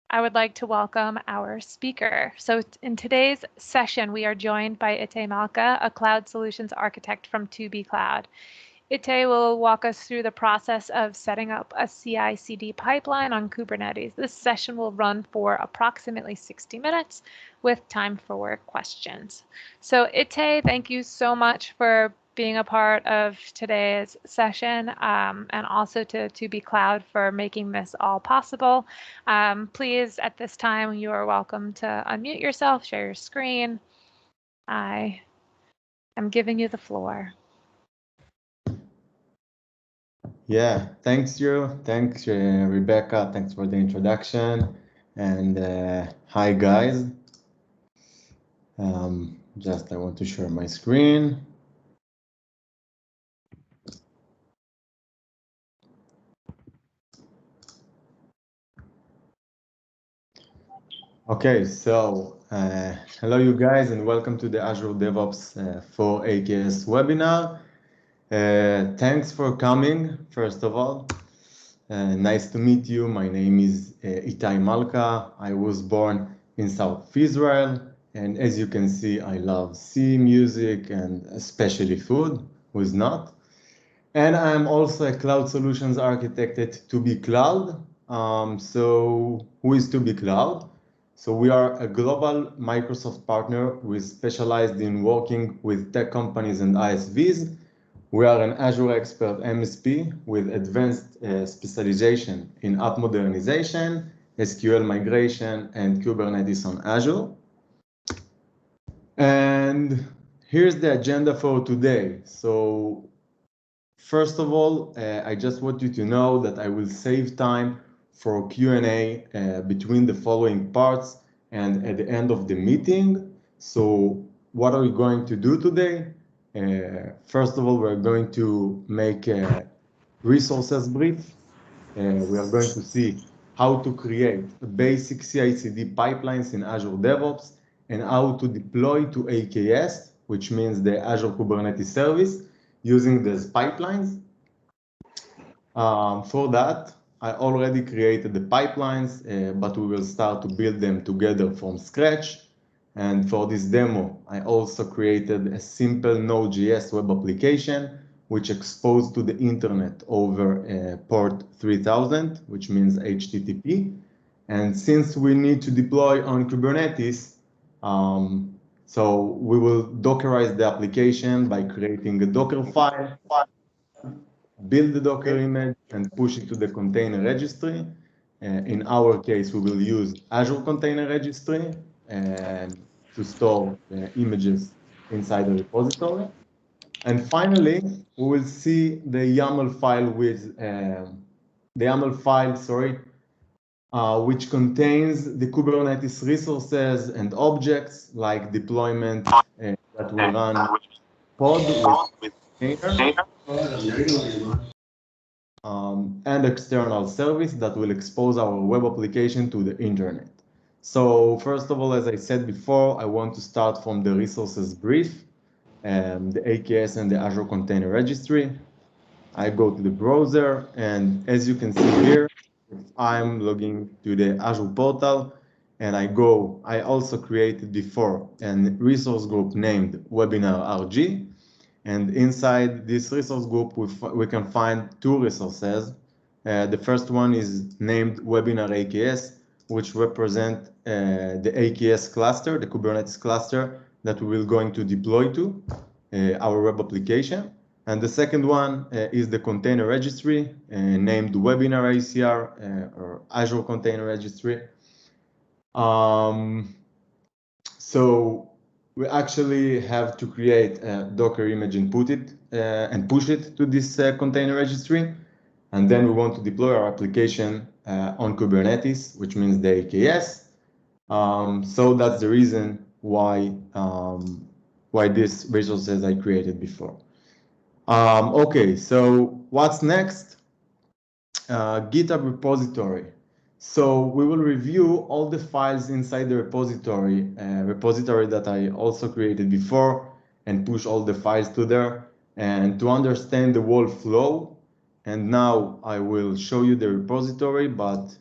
I would like to welcome our speaker. So in today's session, we are joined by Itay Malka, a cloud solutions architect from Cubectl. Itay will walk us through the process of setting up a CI CD pipeline on Kubernetes. This session will run for approximately 60 minutes with time for questions. So Itay, thank you so much for being a part of today's session, and also to Cubectl for making this all possible. Please, at this time, you are welcome to unmute yourself, share your screen. I am giving you the floor. Yeah, thanks, Drew. Thanks, Rebecca. Thanks for the introduction. And hi, guys. I want to share my screen. Okay, so hello, you guys, and welcome to the Azure DevOps for AKS webinar. Thanks for coming, first of all. Nice to meet you. My name is Itay Malka. I was born in South Israel, and as you can see, I love sea, music, and especially food, who is not. And I'm also a cloud solutions architect at Cubectl. So who is Cubectl? So we are a global Microsoft partner with specialized in working with tech companies and ISVs. We are an Azure Expert MSP with advanced specialization in app modernization, SQL migration, and Kubernetes on Azure. And here's the agenda for today. So first of all, I just want you to know that I will save time for Q&A between the following parts and at the end of the meeting. So what are we going to do today? First of all, we're going to make a resources brief. We are going to see how to create basic CI/CD pipelines in Azure DevOps and how to deploy to AKS, which means the Azure Kubernetes Service, using these pipelines. For that, I already created the pipelines, but we will start to build them together from scratch. And for this demo, I also created a simple Node.js web application, which exposed to the internet over port 3000, which means HTTP. And since we need to deploy on Kubernetes, so we will Dockerize the application by creating a Docker file, build the Docker image, and push it to the container registry. In our case, we will use Azure Container Registry to store images inside the repository. And finally, we will see the YAML file which contains the Kubernetes resources and objects like deployment that will run pod with container and external service that will expose our web application to the internet. So first of all, as I said before, I want to start from the resources brief, the AKS and the Azure Container Registry. I go to the browser, and as you can see here, I'm logging to the Azure portal, and I also created before a resource group named Webinar RG. And inside this resource group, we can find two resources. The first one is named Webinar AKS, which represent the AKS cluster, the Kubernetes cluster that we will going to deploy to our web application. And the second one is the container registry named Webinar ACR or Azure Container Registry. So we actually have to create a Docker image and push it to this container registry. And then we want to deploy our application on Kubernetes, which means the AKS. So that's the reason why this resources I created before. Okay, so what's next? Github Repository. So we will review all the files inside the repository that I also created before, and push all the files to there, and to understand the whole flow. And now I will show you the repository, but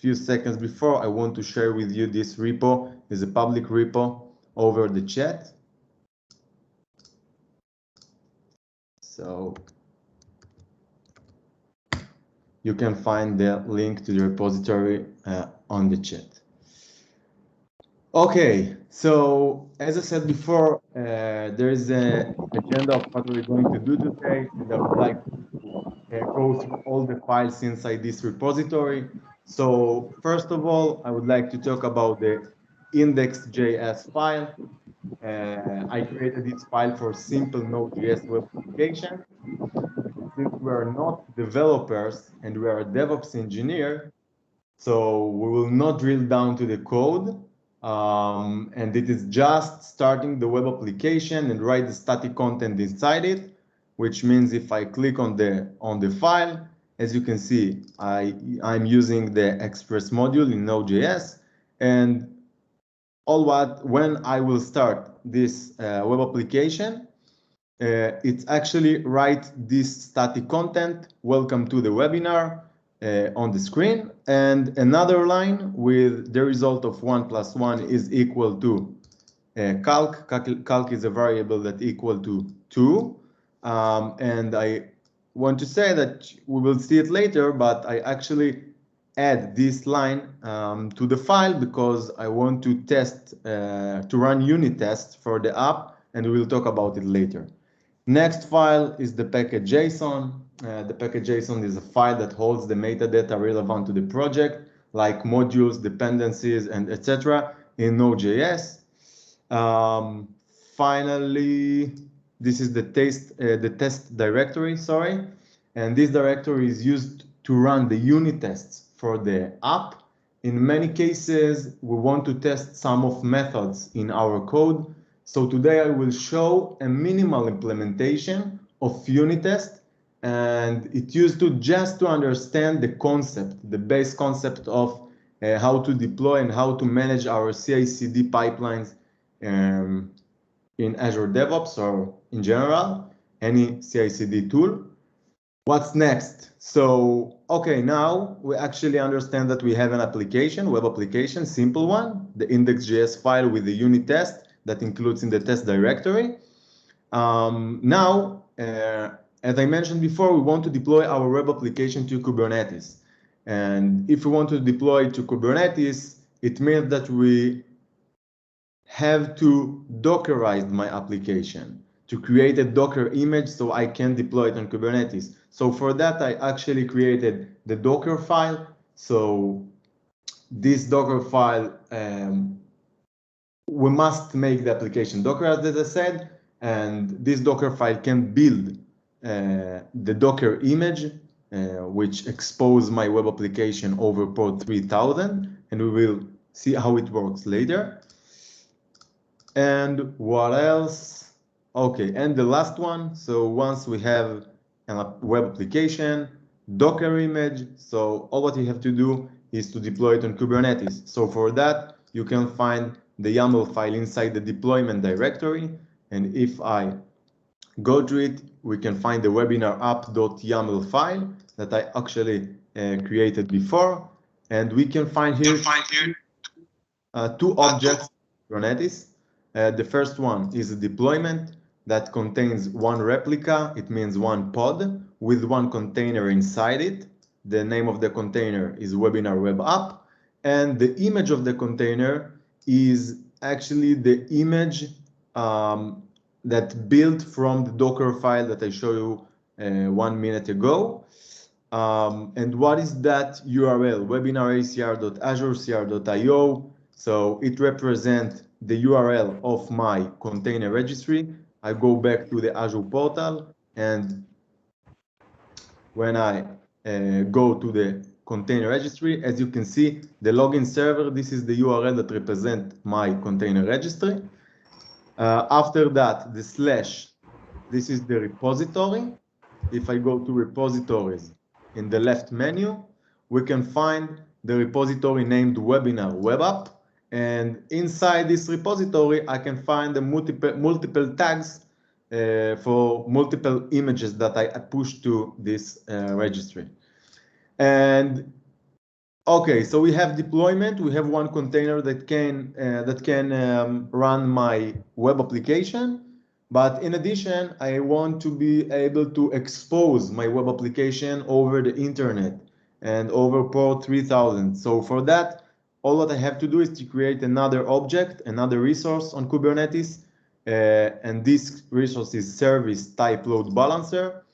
few seconds before, I want to share with you this repo. Is a public repo over the chat. So you can find the link to the repository on the chat. Okay, so as I said before, there is an agenda of what we're going to do today, and I would like to go through all the files inside this repository. So first of all, I would like to talk about the index.js file. I created this file for simple Node.js web application. Since we are not developers and we are a DevOps engineer, so we will not drill down to the code. And it is just starting the web application and write the static content inside it, which means if I click on the file, as you can see, I'm using the Express module in Node.js, and when I will start this web application, it's actually write this static content, welcome to the webinar, on the screen, and another line with the result of 1 + 1 is equal to calc. Calc is a variable that equal to 2. And I want to say that we will see it later, but I actually add this line to the file because I want to test, to run unit tests for the app, and we will talk about it later. Next file is the package JSON. The package JSON is a file that holds the metadata relevant to the project, like modules, dependencies, and etc. in Node.js. Finally, this is the test directory, sorry. And this directory is used to run the unit tests for the app. In many cases, we want to test some of methods in our code. So today I will show a minimal implementation of unit test, and it used to just to understand the concept, the base concept of how to deploy and how to manage our CI CD pipelines in Azure DevOps or in general, any CI CD tool. What's next? So, okay, now we actually understand that we have an application, web application, simple one, the index.js file with the unit test that includes in the test directory. Now, as I mentioned before, we want to deploy our web application to Kubernetes. And if we want to deploy to Kubernetes, it means that we have to Dockerize my application to create a Docker image so I can deploy it on Kubernetes. So for that, I actually created the Docker file. So this Docker file, we must make the application Docker, as I said, and this Docker file can build the Docker image, which expose my web application over port 3000, and we will see how it works later. And what else? Okay, and the last one. So once we have a web application, Docker image, so all what you have to do is to deploy it on Kubernetes. So for that, you can find the YAML file inside the deployment directory. And if I go to it, we can find the webinar app.yaml file that I actually created before. And we can find here two objects, Kubernetes. The first one is a deployment that contains one replica. It means one pod with one container inside it. The name of the container is webinar web app. And the image of the container is actually the image that built from the Docker file that I showed you 1 minute ago. And what is that URL? webinaracr.azurecr.io. So it represents the URL of my container registry. I go back to the Azure portal, and when I go to the container registry, as you can see, the login server, this is the URL that represents my container registry. After that, the slash, this is the repository. If I go to repositories in the left menu, we can find the repository named webinar web app. And inside this repository, I can find the multiple tags for multiple images that I push to this registry. And Okay, so we have deployment. We have one container that can run my web application. But in addition, I want to be able to expose my web application over the internet and over port 3000. So for that, all that I have to do is to create another object, another resource on Kubernetes. And this resource is service type load balancer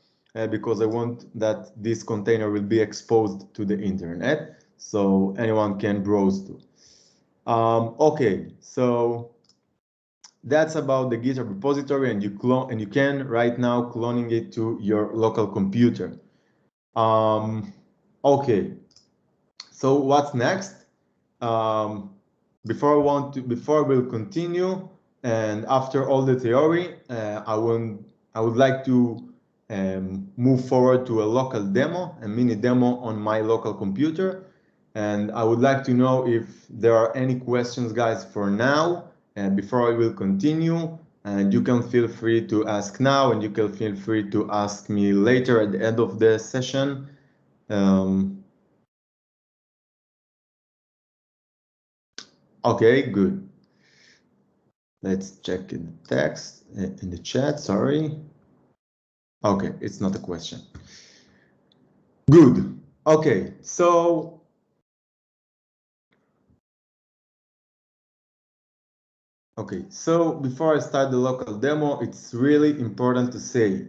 because I want that this container will be exposed to the internet so anyone can browse to. Okay, so that's about the Github repository, and you can right now cloning it to your local computer. Okay, so what's next? Before we'll continue, and after all the theory, I would like to move forward to a local demo, a mini demo on my local computer. And I would like to know if there are any questions, guys, for now, before I will continue. And you can feel free to ask now, and you can feel free to ask me later at the end of the session. Okay, good. Let's check in the text, in the chat, sorry. Okay, it's not a question. Good. Okay, so before I start the local demo, it's really important to say,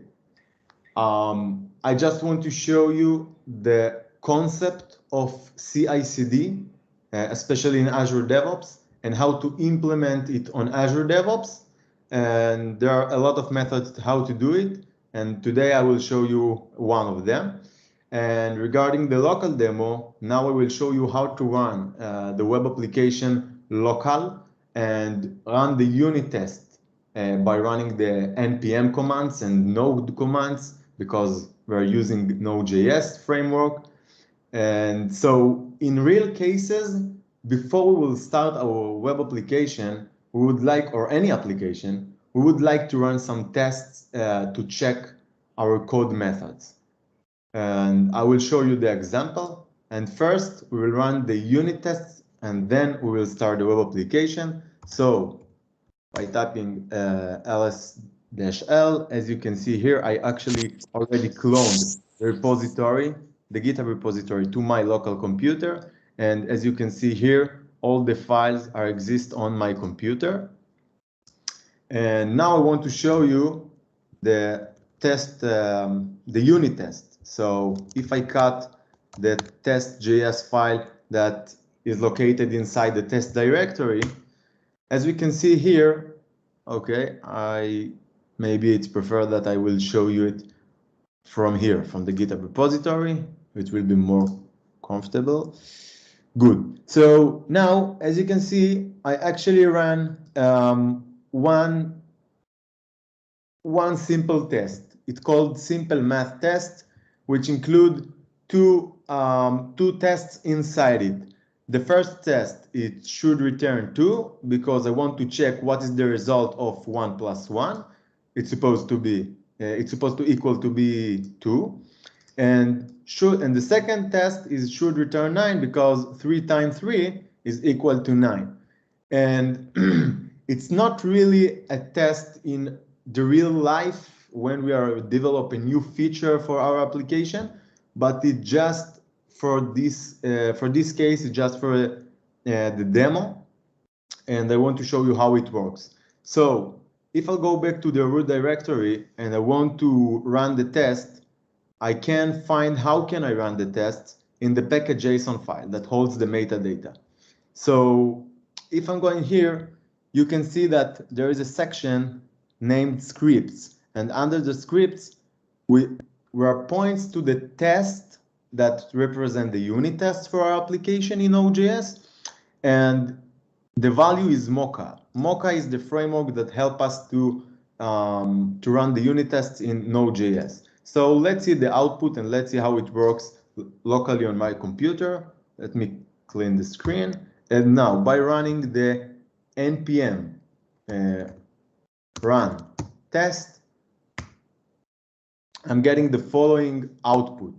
I just want to show you the concept of CI CD, especially in Azure DevOps, and how to implement it on Azure DevOps. And there are a lot of methods how to do it. And today I will show you one of them. And regarding the local demo, now I will show you how to run the web application local and run the unit test by running the npm commands and node commands because we're using Node.js framework. And so in real cases, before we will start our web application, we would like, or any application, we would like to run some tests to check our code methods. And I will show you the example. And first, we will run the unit tests, and then we will start the web application. So by typing ls-l, as you can see here, I actually already cloned the repository, the GitHub repository, to my local computer. And as you can see here, all the files exist on my computer. And now I want to show you the test, the unit test. So if I cut the test.js file that is located inside the test directory, as we can see here, okay, maybe it's preferred that I will show you it from here, from the GitHub repository, which will be more comfortable. Good. So now, as you can see, I actually ran one simple test. It's called simple math test, which include two tests inside it. The first test, it should return 2 because I want to check what is the result of 1 plus 1. It's supposed to equal to be 2. And the second test should return 9 because 3 times 3 is equal to 9. And it's not really a test in the real life when we are developing new feature for our application, but it just for this case, it's just for the demo, and I want to show you how it works. So if I go back to the root directory and I want to run the test, I can find how can I run the test in the package.json file that holds the metadata. So if I'm going here, you can see that there is a section named scripts, and under the scripts, were points to the test that represent the unit tests for our application in Node.js, and the value is Mocha. Mocha is the framework that helps us to run the unit tests in Node.js. So let's see the output and let's see how it works locally on my computer. Let me clean the screen. And now by running the npm run test, I'm getting the following output.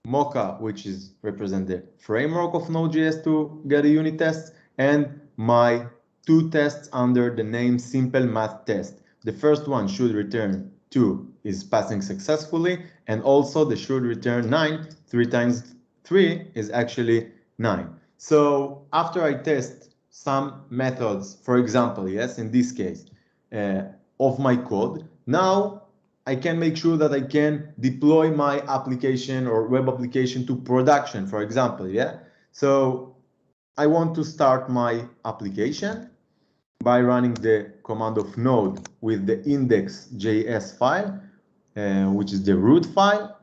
Mocha, which is represent the framework of Node.js to get a unit test, and my two tests under the name simple math test. The first one should return 2 is passing successfully, and also they should return 9. 3 times 3 is actually 9. So after I test some methods, for example, yes, in this case, of my code, now I can make sure that I can deploy my application or web application to production, for example, yeah? So I want to start my application by running the command of node with the index.js file, which is the root file.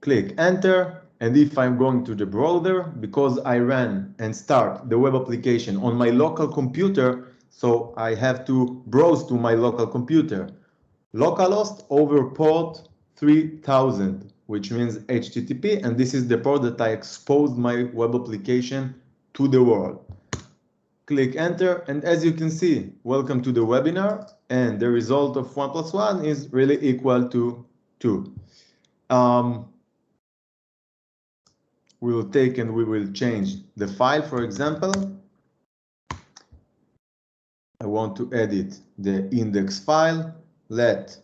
Click enter. And if I'm going to the browser, because I ran and start the web application on my local computer, so I have to browse to my local computer. Localhost over port 3000, which means HTTP, and this is the port that I exposed my web application to the world. Click enter, and as you can see, welcome to the webinar, and the result of 1 + 1 is really equal to 2. We will take and we will change the file, for example. I want to edit the index file. Let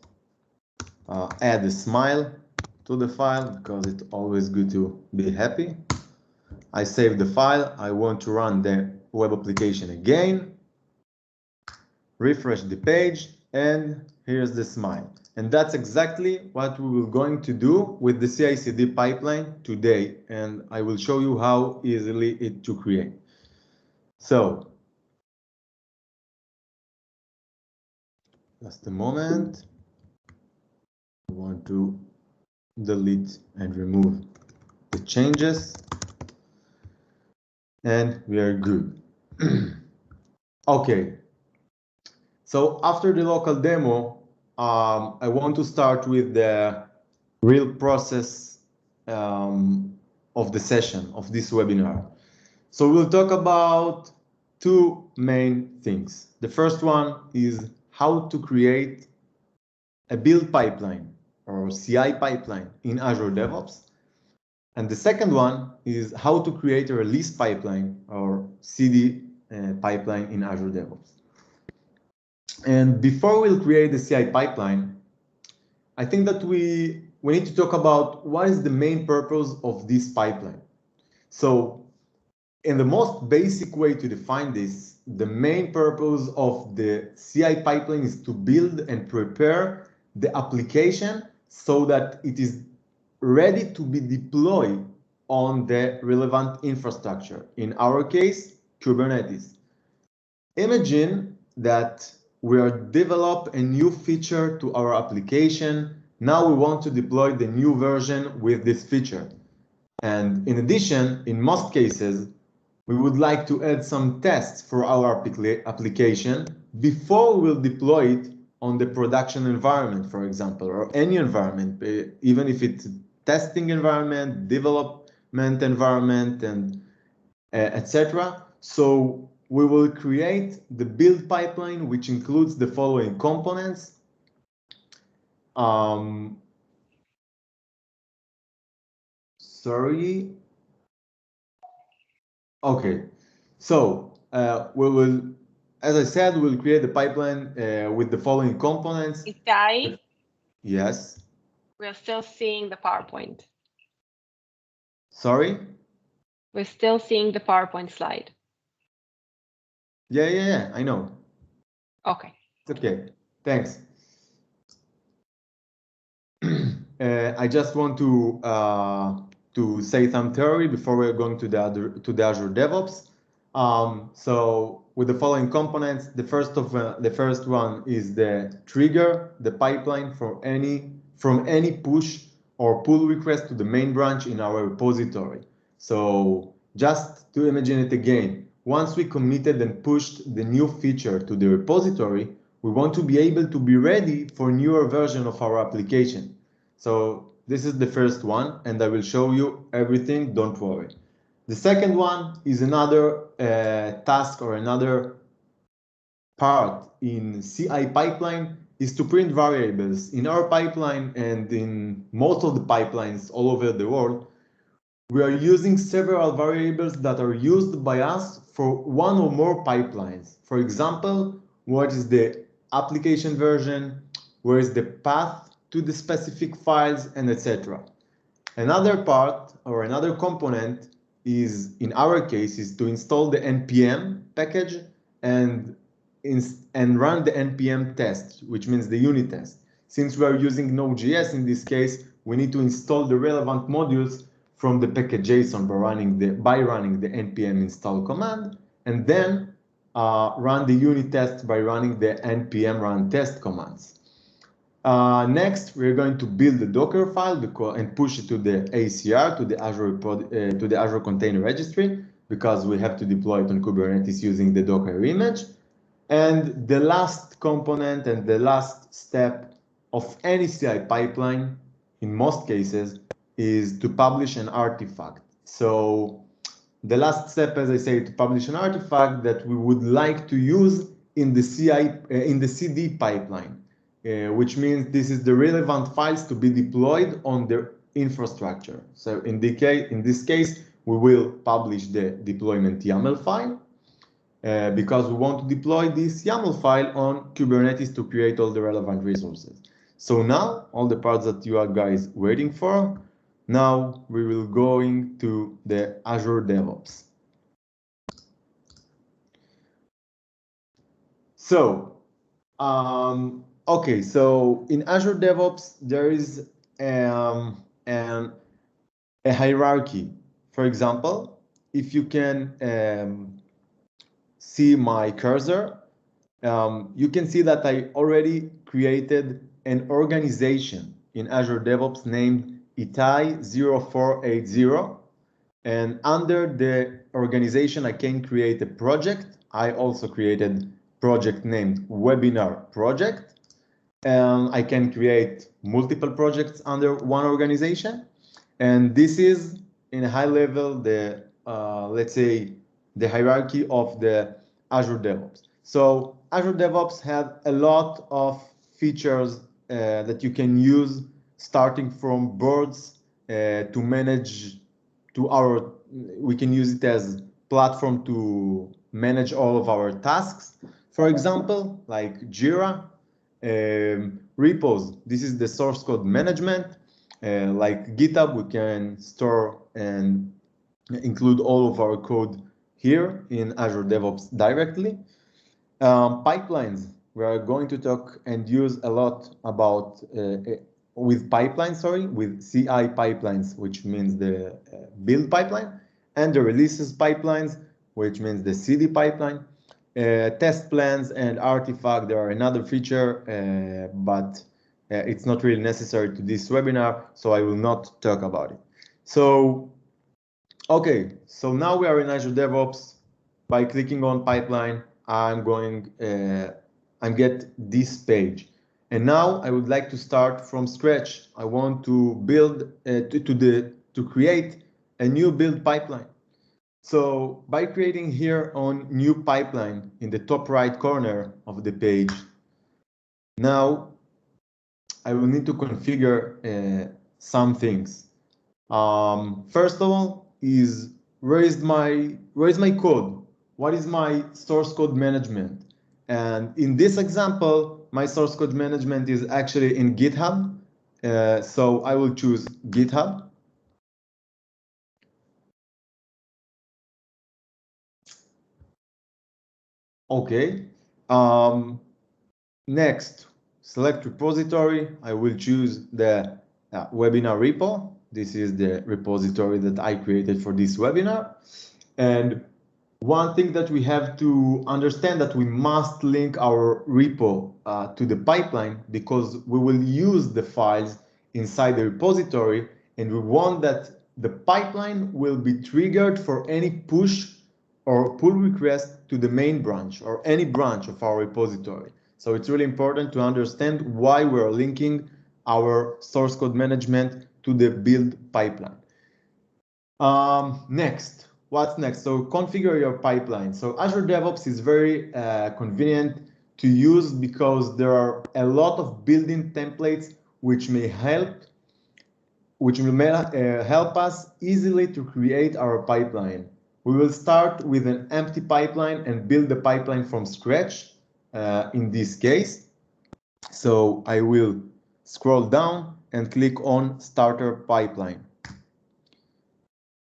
add a smile to the file because it's always good to be happy. I save the file. I want to run the web application again. Refresh the page, and here's the smile. And that's exactly what we will going to do with the CI CD pipeline today. And I will show you how easily it to create. So, just a moment. I want to delete and remove the changes. And we are good. Okay. So after the local demo, I want to start with the real process of the session, of this webinar. So we'll talk about two main things. The first one is how to create a build pipeline or CI pipeline in Azure DevOps. And the second one is how to create a release pipeline or CD pipeline in Azure DevOps. And before we'll create the CI pipeline, I think that we need to talk about what is the main purpose of this pipeline. So in the most basic way to define this, the main purpose of the CI pipeline is to build and prepare the application so that it is ready to be deployed on the relevant infrastructure. In our case, Kubernetes. Imagine that we are develop a new feature to our application. Now we want to deploy the new version with this feature. And in addition, in most cases, we would like to add some tests for our application before we'll deploy it on the production environment, for example, or any environment, even if it's testing environment, development environment, and etc. So we will create the build pipeline, which includes the following components. Sorry. Okay. So we will, as I said, we'll create the pipeline with the following components. Itay? Yes. We're still seeing the PowerPoint. Sorry? We're still seeing the PowerPoint slide. Yeah, I know. Okay. It's okay. Thanks. I just want to say some theory before we're going to the Azure DevOps. So with the following components, the first one is the trigger, the pipeline from any push or pull request to the main branch in our repository. So just to imagine it again, once we committed and pushed the new feature to the repository, we want to be able to be ready for newer version of our application. So this is the first one, and I will show you everything, don't worry. The second one is another task or another part in CI pipeline is to print variables. In our pipeline and in most of the pipelines all over the world, we are using several variables that are used by us for one or more pipelines. For example, what is the application version, where is the path to the specific files, and etc. Another part or another component is, in our case, is to install the npm package and run the npm test, which means the unit test. Since we are using Node.js in this case, we need to install the relevant modules from the package JSON by running the npm install command, and then run the unit test by running the npm run test commands. Next, we're going to build the Docker file and push it to the ACR, to the Azure Container Registry, because we have to deploy it on Kubernetes using the Docker image. And the last component and the last step of any CI pipeline, in most cases, is to publish an artifact. So the last step, as I say, to publish an artifact that we would like to use in the CD pipeline. Which means this is the relevant files to be deployed on the infrastructure. So in this case, we will publish the deployment YAML file because we want to deploy this YAML file on Kubernetes to create all the relevant resources. So now, all the parts that you are guys waiting for, now we will going to the Azure DevOps. So, okay, so in Azure DevOps, there is a hierarchy. For example, if you can see my cursor, you can see that I already created an organization in Azure DevOps named Itay 0480. And under the organization, I can create a project. I also created project named Webinar Project. I can create multiple projects under one organization. And this is, in a high level, the, let's say, the hierarchy of the Azure DevOps. So Azure DevOps had a lot of features that you can use, starting from boards to manage we can use it as platform to manage all of our tasks. For example, like Jira, repos. This is the source code management. Like GitHub, we can store and include all of our code here in Azure DevOps directly. Pipelines, we are going to talk and use a lot about with pipelines, with CI pipelines, which means the build pipeline, and the releases pipelines, which means the CD pipeline. Test plans and artifact, there are another feature, but it's not really necessary to this webinar, so I will not talk about it. So, okay, so now we are in Azure DevOps. By clicking on pipeline, I'm get this page. And now I would like to start from scratch. I want to build to create a new build pipeline. So by creating here on new pipeline in the top right corner of the page, now I will need to configure some things. First of all, is where is my code? What is my source code management? And in this example, my source code management is actually in GitHub. So I will choose GitHub. Okay. Next, select repository. I will choose the webinar repo. This is the repository that I created for this webinar. And one thing that we have to understand that we must link our repo to the pipeline, because we will use the files inside the repository, and we want that the pipeline will be triggered for any push or pull request to the main branch or any branch of our repository. So it's really important to understand why we're linking our source code management to the build pipeline. Next. What's next? So configure your pipeline. So Azure DevOps is very convenient to use because there are a lot of built-in templates which may help us easily to create our pipeline. We will start with an empty pipeline and build the pipeline from scratch in this case. So I will scroll down and click on Starter Pipeline.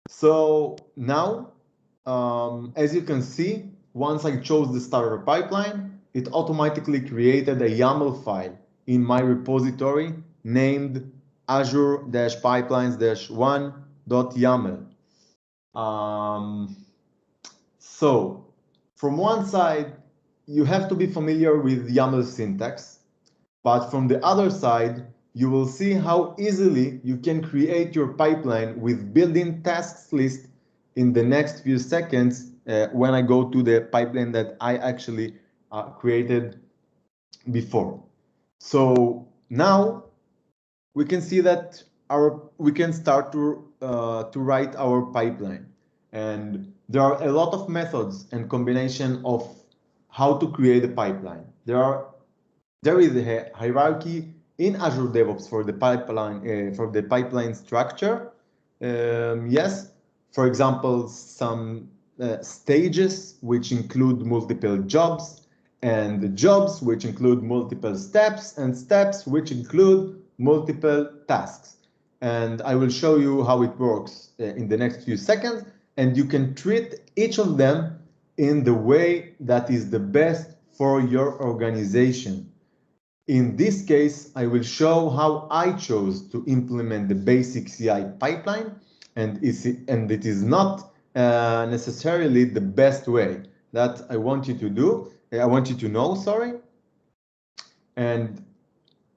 So now, as you can see, once I chose the Starter Pipeline, it automatically created a YAML file in my repository named Azure-pipelines-1.yaml. So from one side, you have to be familiar with YAML syntax, but from the other side, you will see how easily you can create your pipeline with built-in tasks list in the next few seconds when I go to the pipeline that I actually created before. So now we can see that we can start to write our pipeline, and there are a lot of methods and combination of how to create a pipeline. There is a hierarchy in Azure DevOps for the pipeline structure. Yes, for example, some stages which include multiple jobs, and jobs which include multiple steps, and steps which include multiple tasks. And I will show you how it works in the next few seconds, and you can treat each of them in the way that is the best for your organization. In this case, I will show how I chose to implement the basic CI pipeline, and it is not necessarily the best way that I want you to do. I want you to know, sorry. And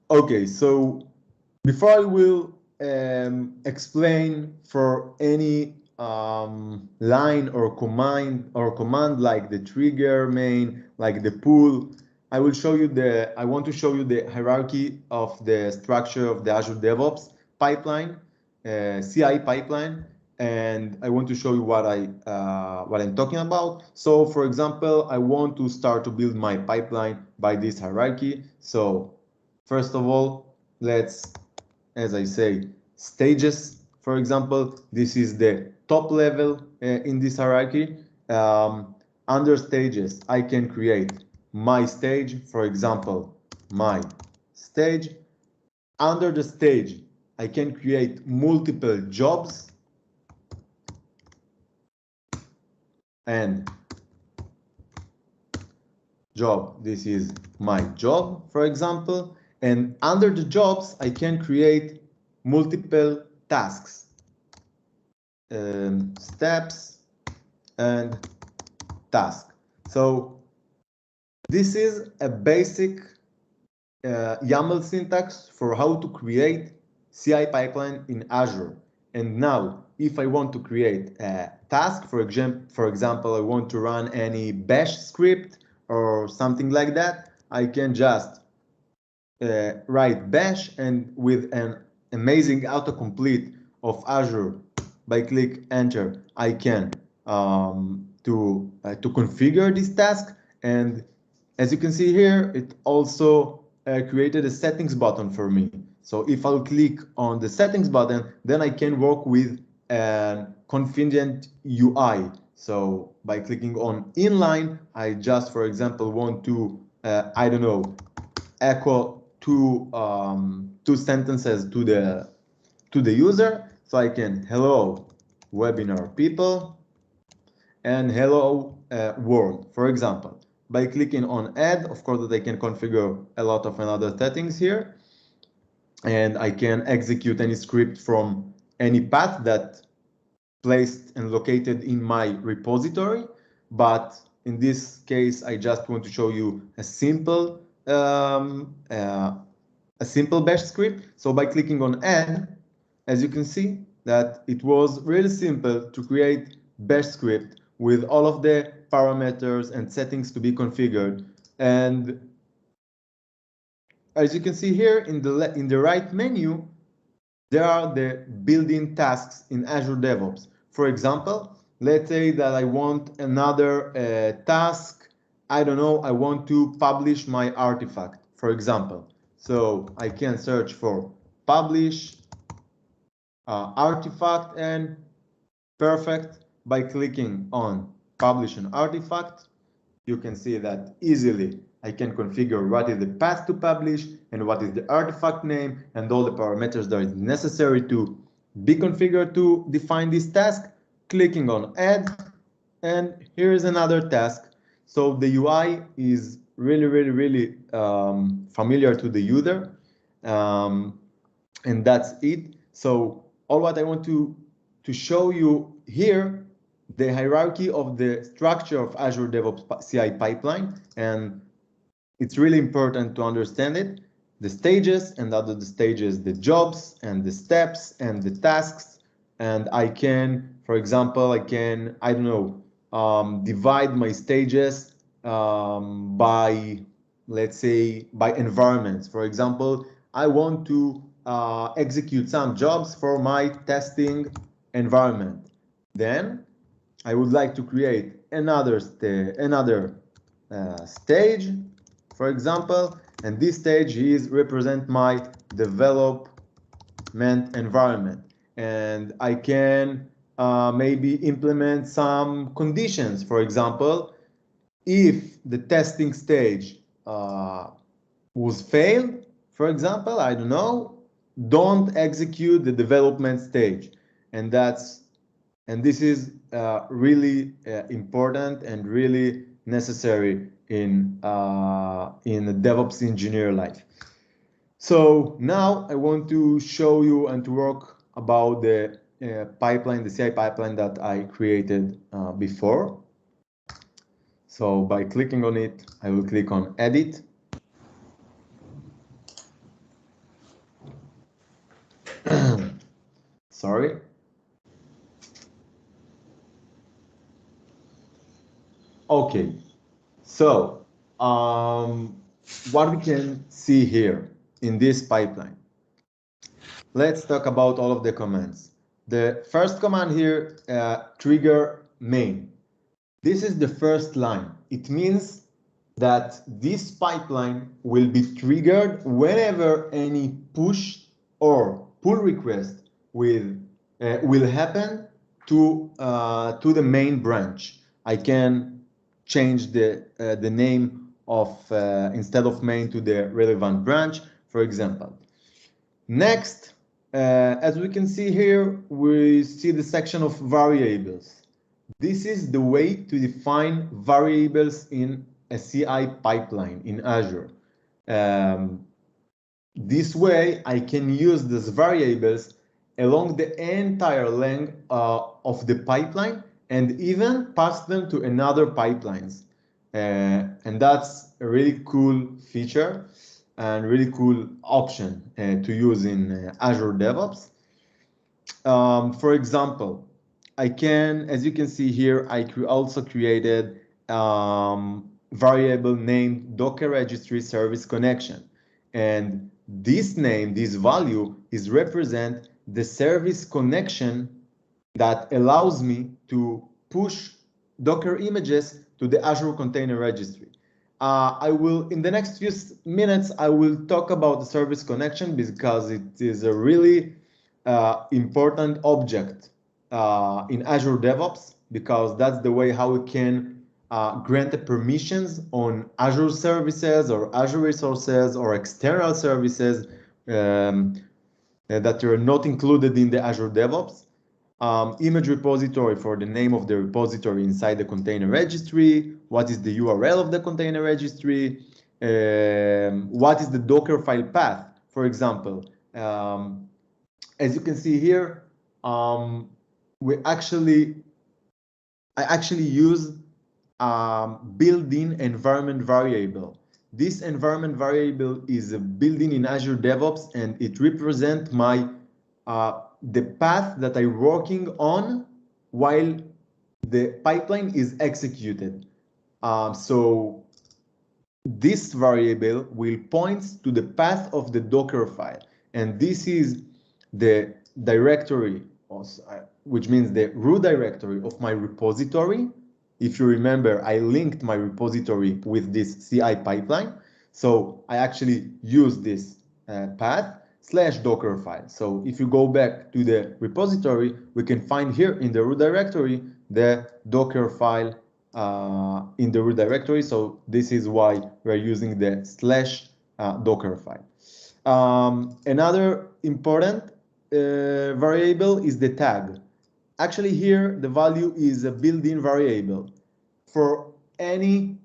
okay, so before I will explain for any line or command like the trigger main, like the pull, I want to show you the hierarchy of the structure of the Azure DevOps pipeline, CI pipeline, and I want to show you what I'm talking about. So, for example, I want to start to build my pipeline by this hierarchy. So, first of all, let's, as I say, stages. For example, this is the top level in this hierarchy. Under stages, I can create my stage, for example, my stage. Under the stage, I can create multiple jobs, and job, this is my job, for example. And under the jobs, I can create multiple tasks, steps, and task. So this is a basic YAML syntax for how to create CI pipeline in Azure. And now, if I want to create a task, for example, I want to run any bash script or something like that, I can just write bash, and with an amazing autocomplete of Azure, by click enter, I can to configure this task. And as you can see here, it also created a settings button for me. So if I'll click on the settings button, then I can work with a confident UI. So by clicking on inline, I just, for example, want to, I don't know, echo two sentences to the user. So I can hello webinar people and hello world, for example. By clicking on add, of course, that I can configure a lot of another settings here, and I can execute any script from any path that placed and located in my repository. But in this case, I just want to show you a simple bash script. So by clicking on add, as you can see, that it was really simple to create bash script with all of the parameters and settings to be configured. And as you can see here in the right menu, there are the built-in tasks in Azure DevOps. For example, let's say that I want another task I don't know, I want to publish my artifact, for example. So I can search for publish artifact, and perfect. By clicking on publish an artifact, you can see that easily I can configure what is the path to publish and what is the artifact name and all the parameters that is necessary to be configured to define this task. Clicking on add, and here is another task. So the UI is really familiar to the user, and that's it. So all what I want to show you here, the hierarchy of the structure of Azure DevOps CI pipeline, and it's really important to understand it. The stages, and under the stages, the jobs and the steps and the tasks. And I can, for example, I don't know, divide my stages by, let's say, by environments. For example, I want to execute some jobs for my testing environment. Then I would like to create another stage, for example, and this stage is represent my development environment. And I can maybe implement some conditions. For example, if the testing stage was failed, for example, I don't know, don't execute the development stage. And this is really important and really necessary in a DevOps engineer life. So now I want to show you and to work about the pipeline, the CI pipeline that I created before. So by clicking on it, I will click on edit. Sorry. Okay, so what we can see here in this pipeline. Let's talk about all of the commands. The first command here, trigger main. This is the first line. It means that this pipeline will be triggered whenever any push or pull request will happen to the main branch. I can change the name of instead of main to the relevant branch, for example. Next, as we can see here, we see the section of variables. This is the way to define variables in a CI pipeline in Azure. This way, I can use these variables along the entire length of the pipeline and even pass them to another pipelines. And that's a really cool feature and really cool option to use in Azure DevOps. For example, I can, as you can see here, I also created variable named Docker Registry Service Connection. And this name, this value, is represent the service connection that allows me to push Docker images to the Azure Container Registry. I will, in the next few minutes, I will talk about the service connection because it is a really important object in Azure DevOps, because that's the way how we can grant the permissions on Azure services or Azure resources or external services that are not included in the Azure DevOps. Image repository for the name of the repository inside the container registry, what is the URL of the container registry, what is the Docker file path, for example. As you can see here, I actually use built-in environment variable. This environment variable is a built-in in Azure DevOps, and it represents my the path that I'm working on while the pipeline is executed. So this variable will point to the path of the Docker file, and this is the directory, which means the root directory of my repository if you remember, I linked my repository with this CI pipeline. So I actually use this path / Docker file. So if you go back to the repository, we can find here in the root directory the Docker file in the root directory. So this is why we're using the / Docker file. Another important variable is the tag. Actually, here the value is a built-in variable. For any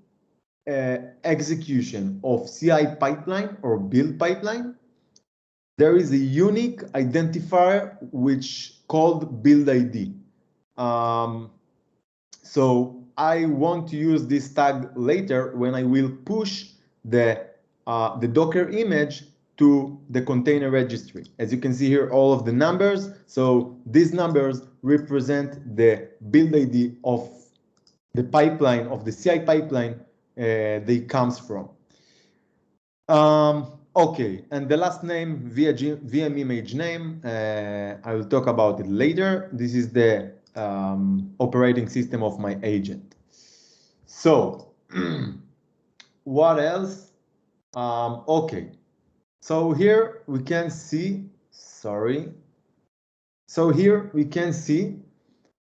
execution of CI pipeline or build pipeline, there is a unique identifier which called build ID. So I want to use this tag later when I will push the Docker image to the container registry. As you can see here, all of the numbers. So these numbers represent the build ID of the pipeline, of the CI pipeline they comes from. Okay, and the last name, VM image name, I will talk about it later. This is the operating system of my agent. So, what else? Okay, so here we can see, sorry. So here we can see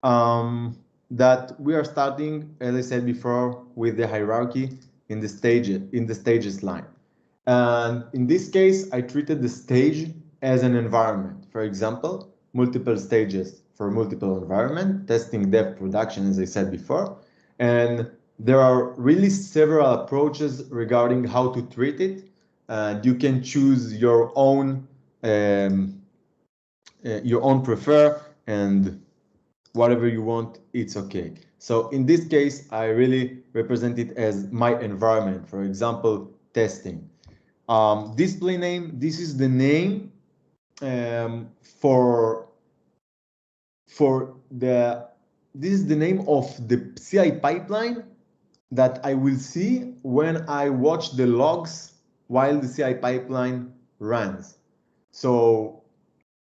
that we are starting, as I said before, with the hierarchy in the stages line. And in this case, I treated the stage as an environment. For example, multiple stages for multiple environment, testing, dev, production, as I said before. And there are really several approaches regarding how to treat it. You can choose your own prefer, and whatever you want, it's okay. So in this case, I really represent it as my environment. For example, testing. Display name, this is the name this is the name of the CI pipeline that I will see when I watch the logs while the CI pipeline runs. So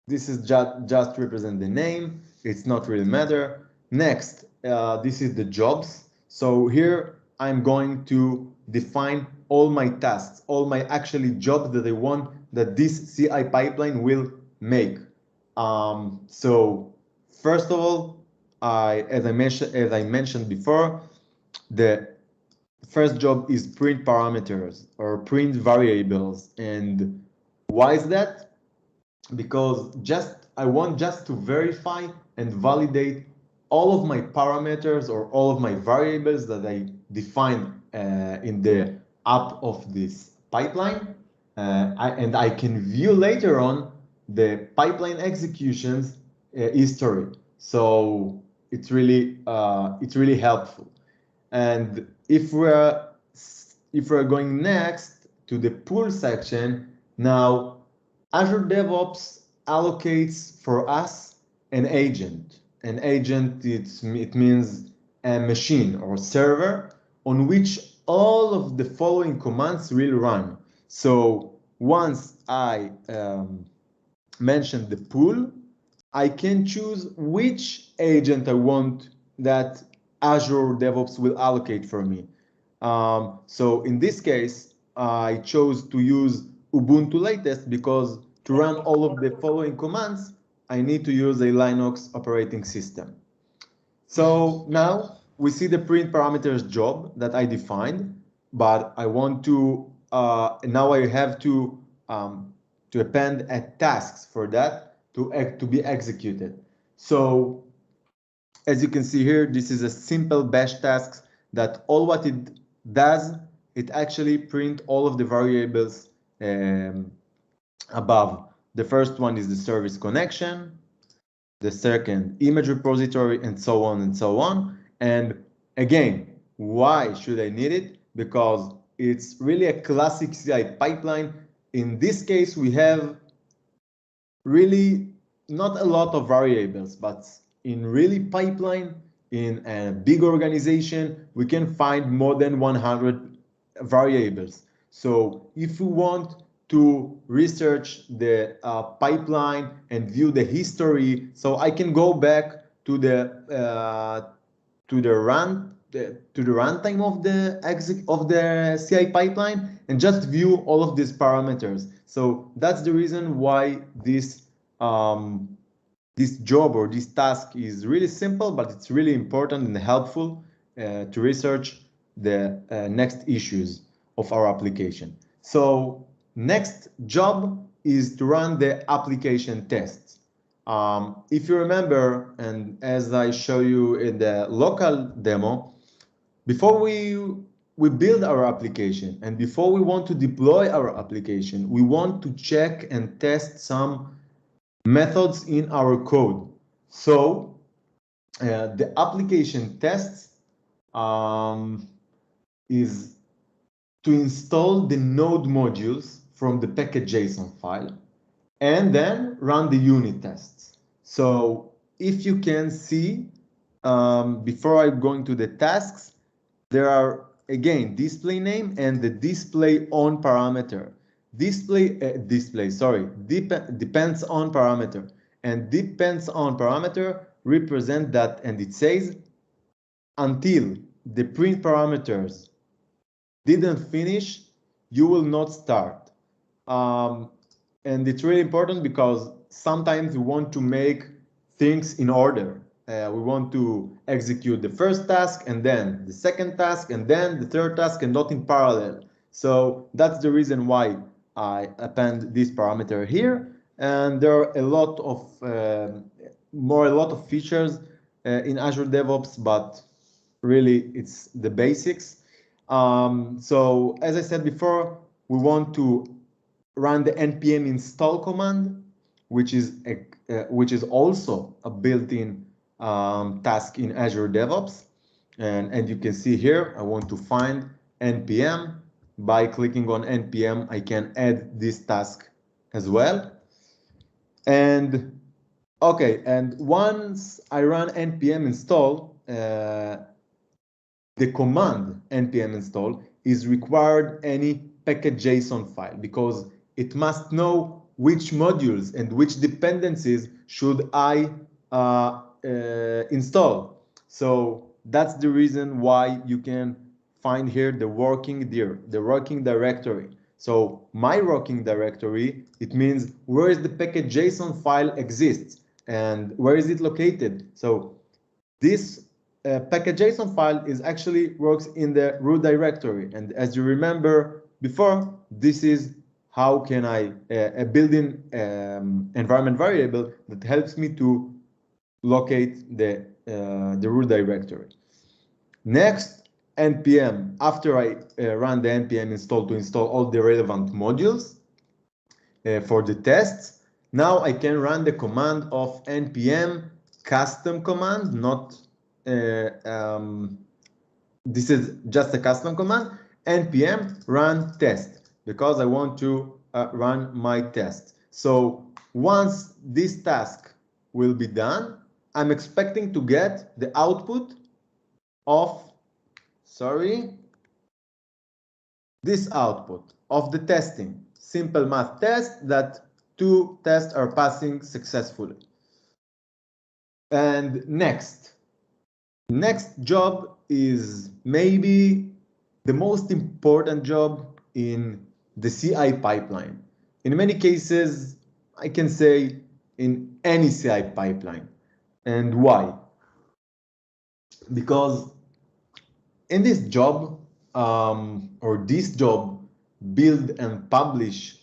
this is just represent the name. It's not really matter. Next, this is the jobs. So here I'm going to define all my tasks, all my actually jobs that I want that this CI pipeline will make. So first of all, as I mentioned before, the first job is print parameters or print variables. And why is that? Because I want just to verify and validate all of my parameters or all of my variables that I define in the app of this pipeline. And I can view later on the pipeline executions history. So it's really helpful. And if we're going next to the pool section, now Azure DevOps allocates for us an agent. An agent, it means a machine or server on which all of the following commands will run. So once I mention the pool, I can choose which agent I want that Azure DevOps will allocate for me. So in this case, I chose to use Ubuntu latest because to run all of the following commands, I need to use a Linux operating system. So now we see the print parameters job that I defined, but I want to, now I have to append a tasks for that to be executed. So as you can see here, this is a simple bash task that all what it does, it actually print all of the variables above. The first one is the service connection, the second image repository, and so on and so on. And again, why should I need it? Because it's really a classic CI pipeline. In this case, we have really not a lot of variables, but in really pipeline, in a big organization, we can find more than 100 variables. So if we want to research the pipeline and view the history, so I can go back to the run to the runtime of the CI pipeline and just view all of these parameters. So that's the reason why this job or this task is really simple, but it's really important and helpful to research the next issues of our application. So next job is to run the application tests. If you remember, and as I show you in the local demo, before we build our application and before we want to deploy our application, we want to check and test some methods in our code. So the application tests is to install the node modules from the package.json file and then run the unit tests. So if you can see, before I go into the tasks, there are again display name and the display on parameter. Depends on parameter, and depends on parameter represent that, and it says until the print parameters didn't finish, you will not start. And it's really important because sometimes we want to make things in order. We want to execute the first task and then the second task and then the third task, and not in parallel. So that's the reason why I append this parameter here. And there are a lot of features in Azure DevOps, but really it's the basics. So as I said before, we want to run the npm install command, which is also a built-in task in Azure DevOps. And you can see here, I want to find npm. By clicking on npm, I can add this task as well. And okay, and once I run npm install, the command npm install is required any package.json file, because it must know which modules and which dependencies should I install. So that's the reason why you can find here the working directory. So my working directory, it means where is the package.json file exists and where is it located. So this package.json file is actually works in the root directory. And as you remember before, this is how can I a built-in environment variable that helps me to locate the root directory. Next, npm. After I run the npm install to install all the relevant modules for the tests, now I can run the command of npm custom command. Not this is just a custom command. Npm run test, because I want to run my test. So once this task will be done, I'm expecting to get the output of, this output of the testing. Simple math test that 2 tests are passing successfully. And next job is maybe the most important job in the CI pipeline. In many cases, I can say in any CI pipeline. And why? Because in this job, build and push,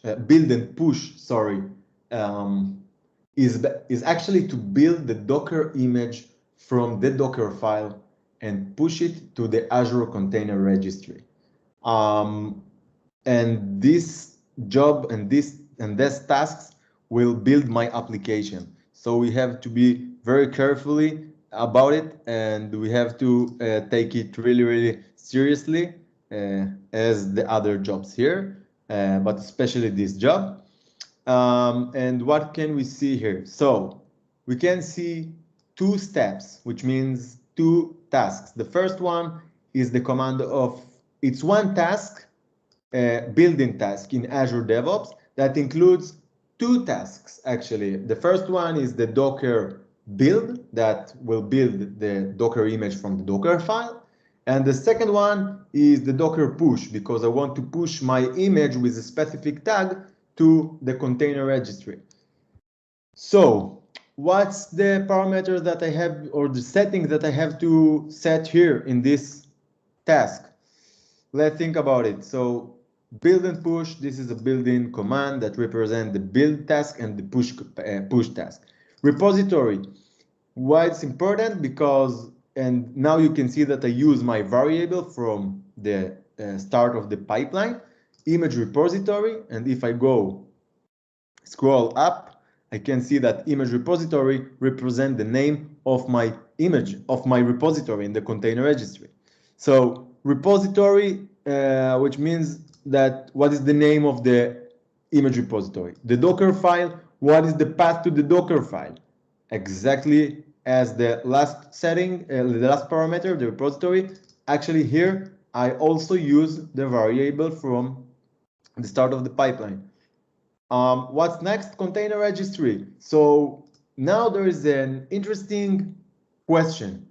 is actually to build the Docker image from the Docker file and push it to the Azure Container Registry. And this job and these tasks will build my application. So we have to be very carefully about it, and we have to take it really, really seriously, as the other jobs here, but especially this job. And what can we see here? So we can see 2 steps, which means 2 tasks. The first one is the command of, it's one task, building task in Azure DevOps that includes 2 tasks actually. The first one is the Docker build that will build the Docker image from the Docker file. And the second one is the Docker push, because I want to push my image with a specific tag to the container registry. So what's the parameter that I have, or the setting that I have to set here in this task? Let's think about it. So build and push, this is a built-in command that represents the build task and the push task. Repository, why it's important? Because, and now you can see that I use my variable from the start of the pipeline, image repository, and if I go scroll up, I can see that image repository represents the name of my image of my repository in the container registry. So repository, which means that what is the name of the image repository? The Docker file, what is the path to the Docker file? Exactly as the last setting, the last parameter, the repository. Actually here, I also use the variable from the start of the pipeline. What's next? Container registry. So now there is an interesting question.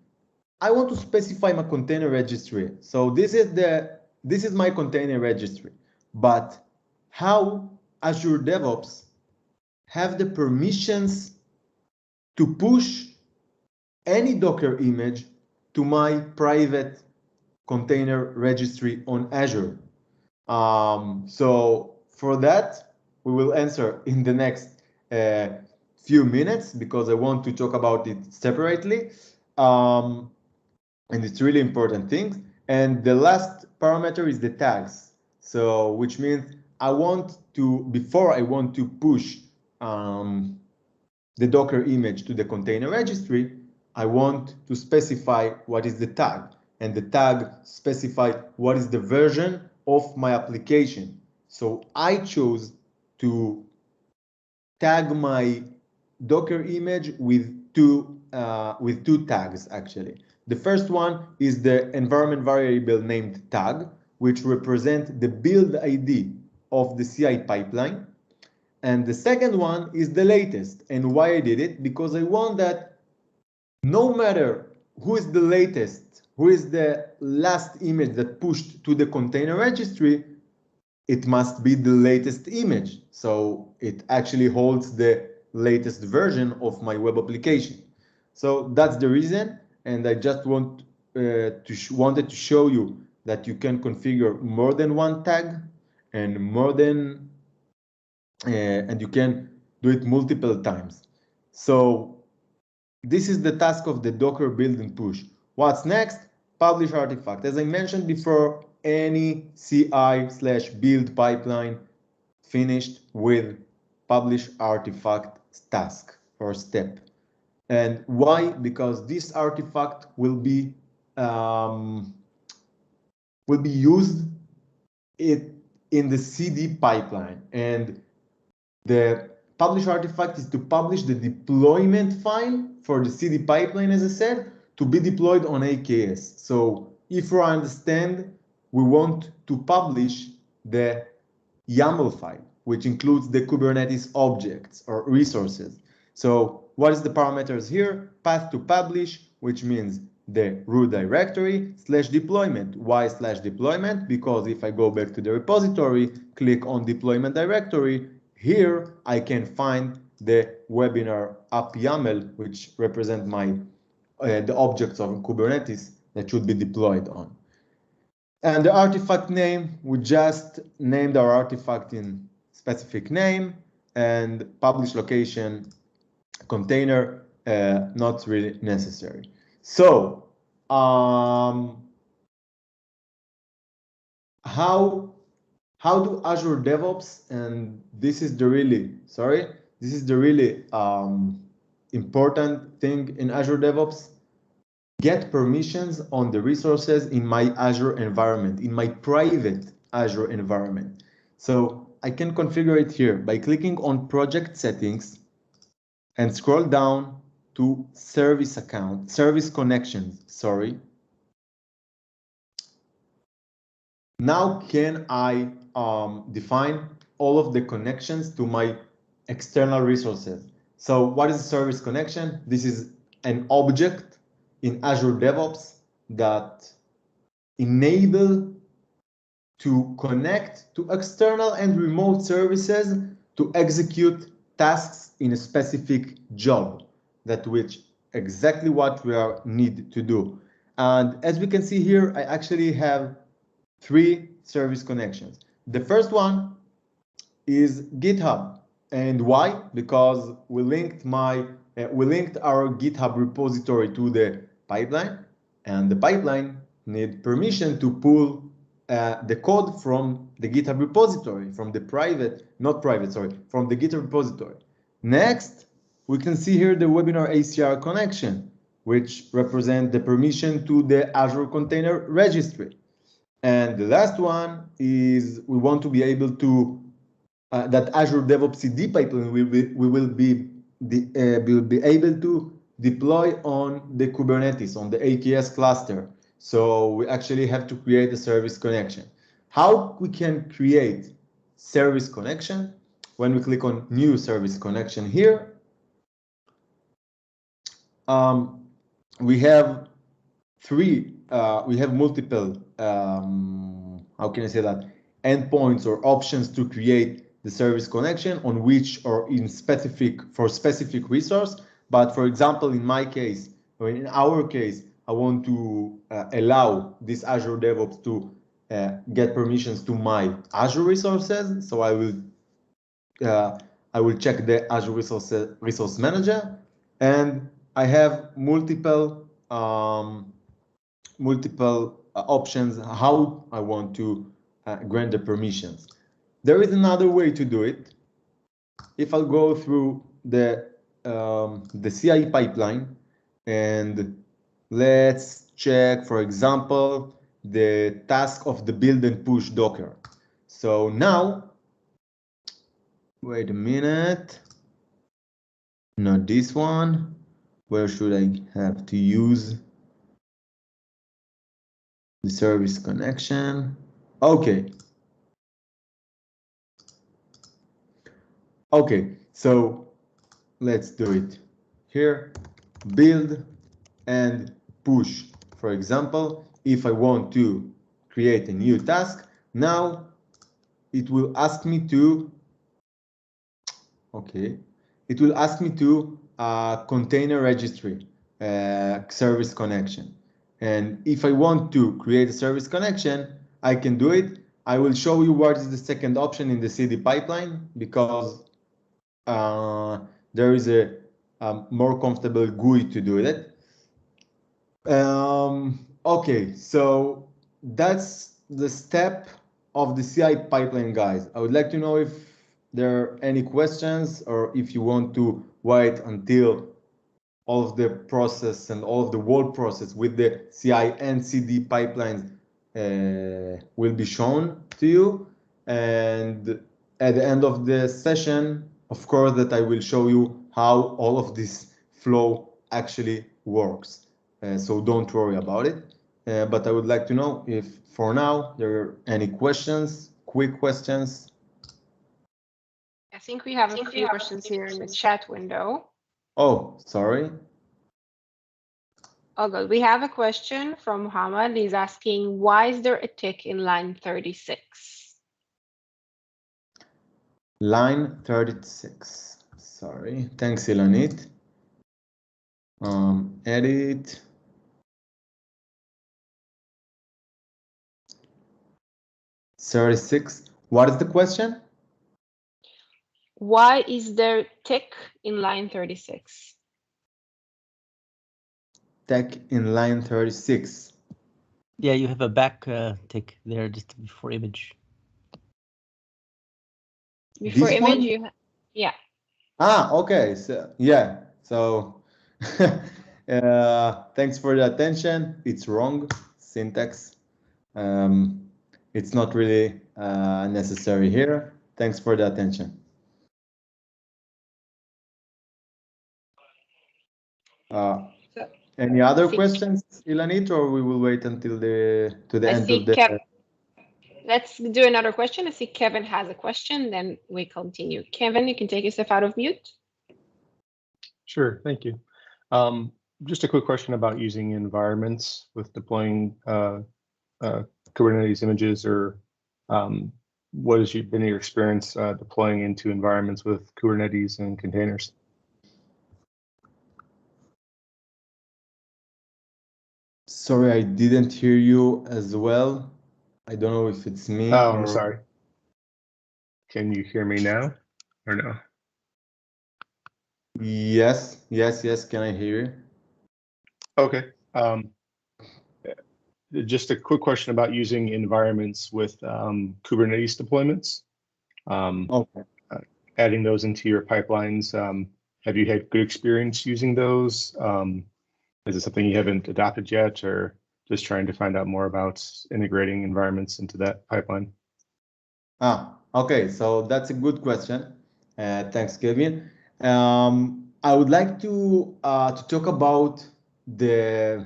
I want to specify my container registry. So this is my container registry. But how Azure DevOps have the permissions to push any Docker image to my private container registry on Azure? So for that, we will answer in the next few minutes, because I want to talk about it separately. And it's really important thing. And the last parameter is the tags. So which means I want to, before I want to push the Docker image to the container registry, I want to specify what is the tag, and the tag specify what is the version of my application. So I chose to tag my Docker image with two tags actually. The first one is the environment variable named tag, which represents the build ID of the CI pipeline. And the second one is the latest. And why I did it? Because I want that no matter who is the latest, who is the last image that pushed to the container registry, it must be the latest image. So it actually holds the latest version of my web application. So that's the reason. And I just wanted to show you that you can configure more than one tag and more than and you can do it multiple times. So this is the task of the Docker build and push. What's next? Publish artifact. As I mentioned before, any CI/build pipeline finished with publish artifact task or step. And why? Because this artifact will be used in the CD pipeline, and the publish artifact is to publish the deployment file for the CD pipeline, as I said, to be deployed on AKS. So if you understand, we want to publish the YAML file, which includes the Kubernetes objects or resources. So what is the parameters here? Path to publish, which means the root directory /deployment. Why /deployment? Because if I go back to the repository, click on deployment directory, here I can find the webinar app YAML, which represent my the objects of Kubernetes that should be deployed on. And the artifact name, we just named our artifact in specific name, and publish location container, not really necessary. So how do Azure DevOps, and this is the really important thing in Azure DevOps, get permissions on the resources in my Azure environment, in my private Azure environment. So I can configure it here by clicking on project settings and scroll down to service connections, sorry. Now can I define all of the connections to my external resources. So what is a service connection? This is an object in Azure DevOps that enable to connect to external and remote services to execute tasks in a specific job, that which exactly what we are need to do. And as we can see here, I actually have 3 service connections. The first one is GitHub. And why? Because we linked our GitHub repository to the pipeline, and the pipeline need permission to pull the code from the GitHub repository, from the from the GitHub repository. Next, we can see here the webinar ACR connection, which represent the permission to the Azure Container Registry. And the last one is we want to be able to that Azure DevOps CD pipeline we will be able to deploy on the Kubernetes, on the AKS cluster. So we actually have to create a service connection. How we can create service connection? When we click on new service connection here, we have multiple, how can I say that, endpoints or options to create the service connection on which or for specific resource. But for example, in my case, or in our case, I want to allow this Azure DevOps to get permissions to my Azure resources. So I will check the Azure Resource Manager, and I have multiple options how I want to grant the permissions. There is another way to do it. If I'll go through the CI pipeline, and let's check, for example, the task of the build and push Docker. So now, wait a minute, not this one. Where should I have to use the service connection? Okay. Okay, so let's do it here. Build and push. For example, if I want to create a new task, now it will ask me to, container registry service connection. And if I want to create a service connection, I can do it. I will show you what is the second option in the CD pipeline, because there is a more comfortable GUI to do it. Okay, so that's the step of the CI pipeline, guys. I would like to know if there are any questions, or if you want to wait until all of the process and all of the whole process with the CI and CD pipelines will be shown to you. And at the end of the session, of course, that I will show you how all of this flow actually works. So don't worry about it. But I would like to know if for now there are any questions, quick questions. I think we have a few questions here in the chat window. Oh, sorry. Oh, good. We have a question from Muhammad. He's asking, why is there a tick in line 36? Line 36. Sorry. Thanks, Ilanit. Edit. .36. What is the question? Why is there tick in line 36? Tick in line 36. Yeah, you have a back tick there just before image. Before This image, one? yeah. Ah, okay. So yeah. So thanks for the attention. It's wrong syntax. It's not really necessary here. Thanks for the attention. Any other questions, Ilanit, or we will wait until the end of the. Let's do another question. I see Kevin has a question, then we continue. Kevin, you can take yourself out of mute. Sure, thank you. Just a quick question about using environments with deploying Kubernetes images, or what has been your experience deploying into environments with Kubernetes and containers? Sorry, I didn't hear you as well. I don't know if it's me. Oh, I'm sorry. Can you hear me now or no? Yes. Can I hear you? Okay. Just a quick question about using environments with Kubernetes deployments. Okay. Adding those into your pipelines. Have you had good experience using those? Is it something you haven't adopted yet, or just trying to find out more about integrating environments into that pipeline? Okay, so that's a good question. Thanks, Kevin. I would like to talk about the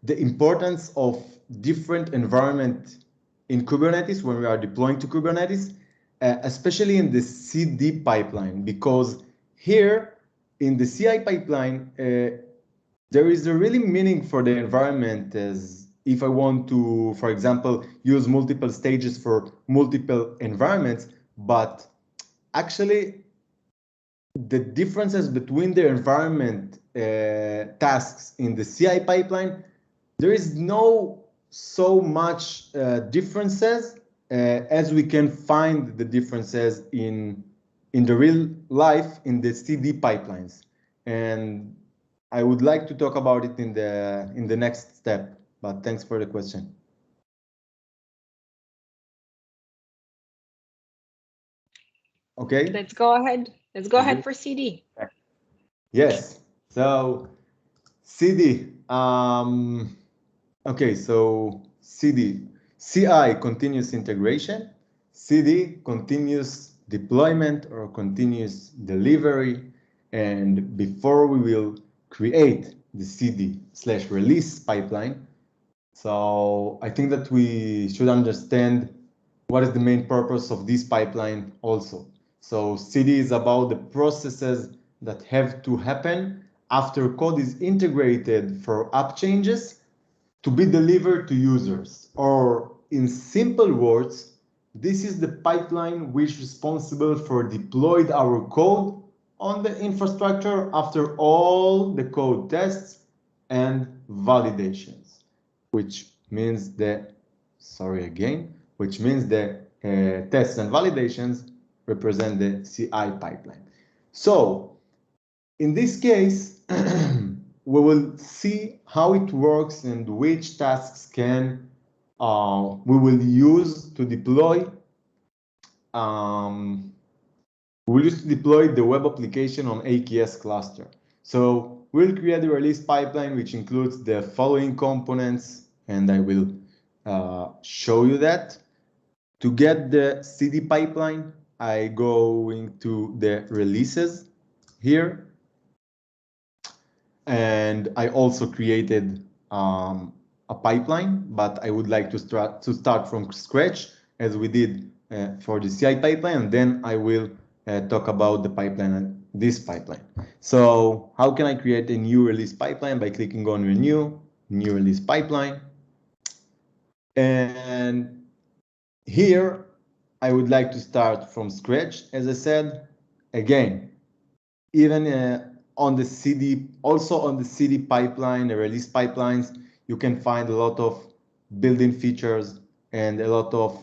importance of different environment in Kubernetes when we are deploying to Kubernetes, especially in the CD pipeline, because here in the CI pipeline, there is a really meaning for the environment. As if I want to, for example, use multiple stages for multiple environments, but actually the differences between the environment tasks in the CI pipeline, there is no so much differences as we can find the differences in the real life in the CD pipelines. And I would like to talk about it in the next step, but thanks for the question. Okay. Let's go ahead. Let's go ahead for CD. Yes. So CD. Okay. So CD, CI, continuous integration. CD, continuous deployment or continuous delivery. And before we will create the CD/release pipeline, so I think that we should understand what is the main purpose of this pipeline also. So CD is about the processes that have to happen after code is integrated for app changes to be delivered to users. Or in simple words, this is the pipeline which is responsible for deployed our code on the infrastructure after all the code tests and validations, which means the, which means the tests and validations represent the CI pipeline. So in this case, we will see how it works and which tasks can we will use to deploy. We'll use to deploy the web application on AKS cluster. So we'll create a release pipeline which includes the following components, and I will show you that. To get the CD pipeline, I go into the releases here. And I also created a pipeline, but I would like to start from scratch as we did for the CI pipeline, and then I will talk about the pipeline and this pipeline. So how can I create a new release pipeline? By clicking on Renew, New Release Pipeline. And here, I would like to start from scratch, as I said. Again, even on the CD, also on the CD pipeline, the release pipelines, you can find a lot of built-in features and a lot of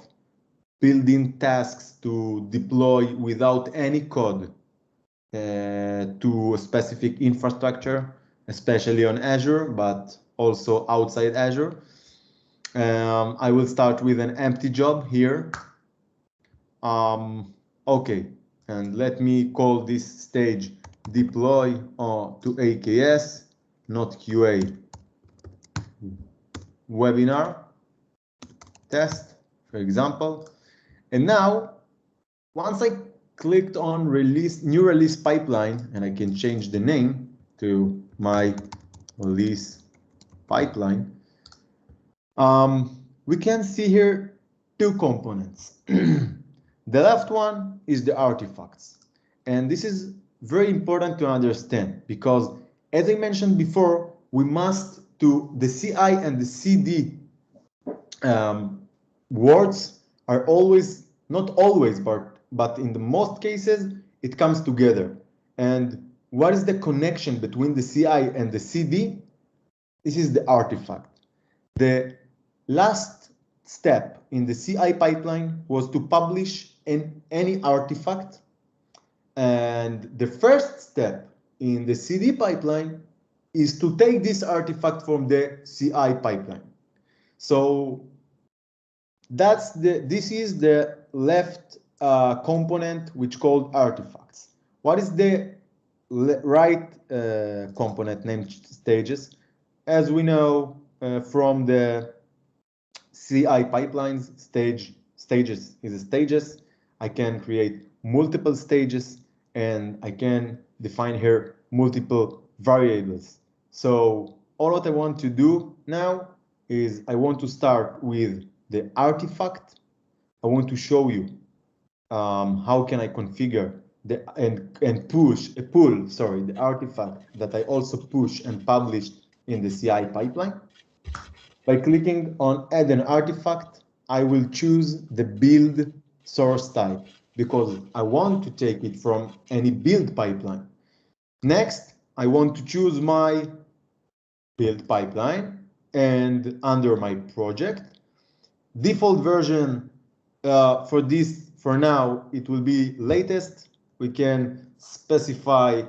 built-in tasks to deploy without any code to a specific infrastructure, especially on Azure, but also outside Azure. I will start with an empty job here. Okay, and let me call this stage deploy to AKS, not QA webinar test, for example. And now, once I clicked on release, new release pipeline, and I can change the name to my release pipeline, we can see here two components. The left one is the artifacts. And this is very important to understand because, as I mentioned before, we must do the CI and the CD words are always, not always, but in the most cases, it comes together. And what is the connection between the CI and the CD? This is the artifact. The last step in the CI pipeline was to publish any artifact. And the first step in the CD pipeline is to take this artifact from the CI pipeline. So this is the left component which called artifacts. What is the right component named stages? As we know from the CI pipelines, stages is stages. I can create multiple stages and I can define here multiple variables. So all what I want to do now is I want to start with the artifact. I want to show you how can I configure and pull the artifact that I also push and published in the CI pipeline. By clicking on add an artifact, I will choose the build source type because I want to take it from any build pipeline. Next, I want to choose my build pipeline and under my project. Default version for now, it will be latest. We can specify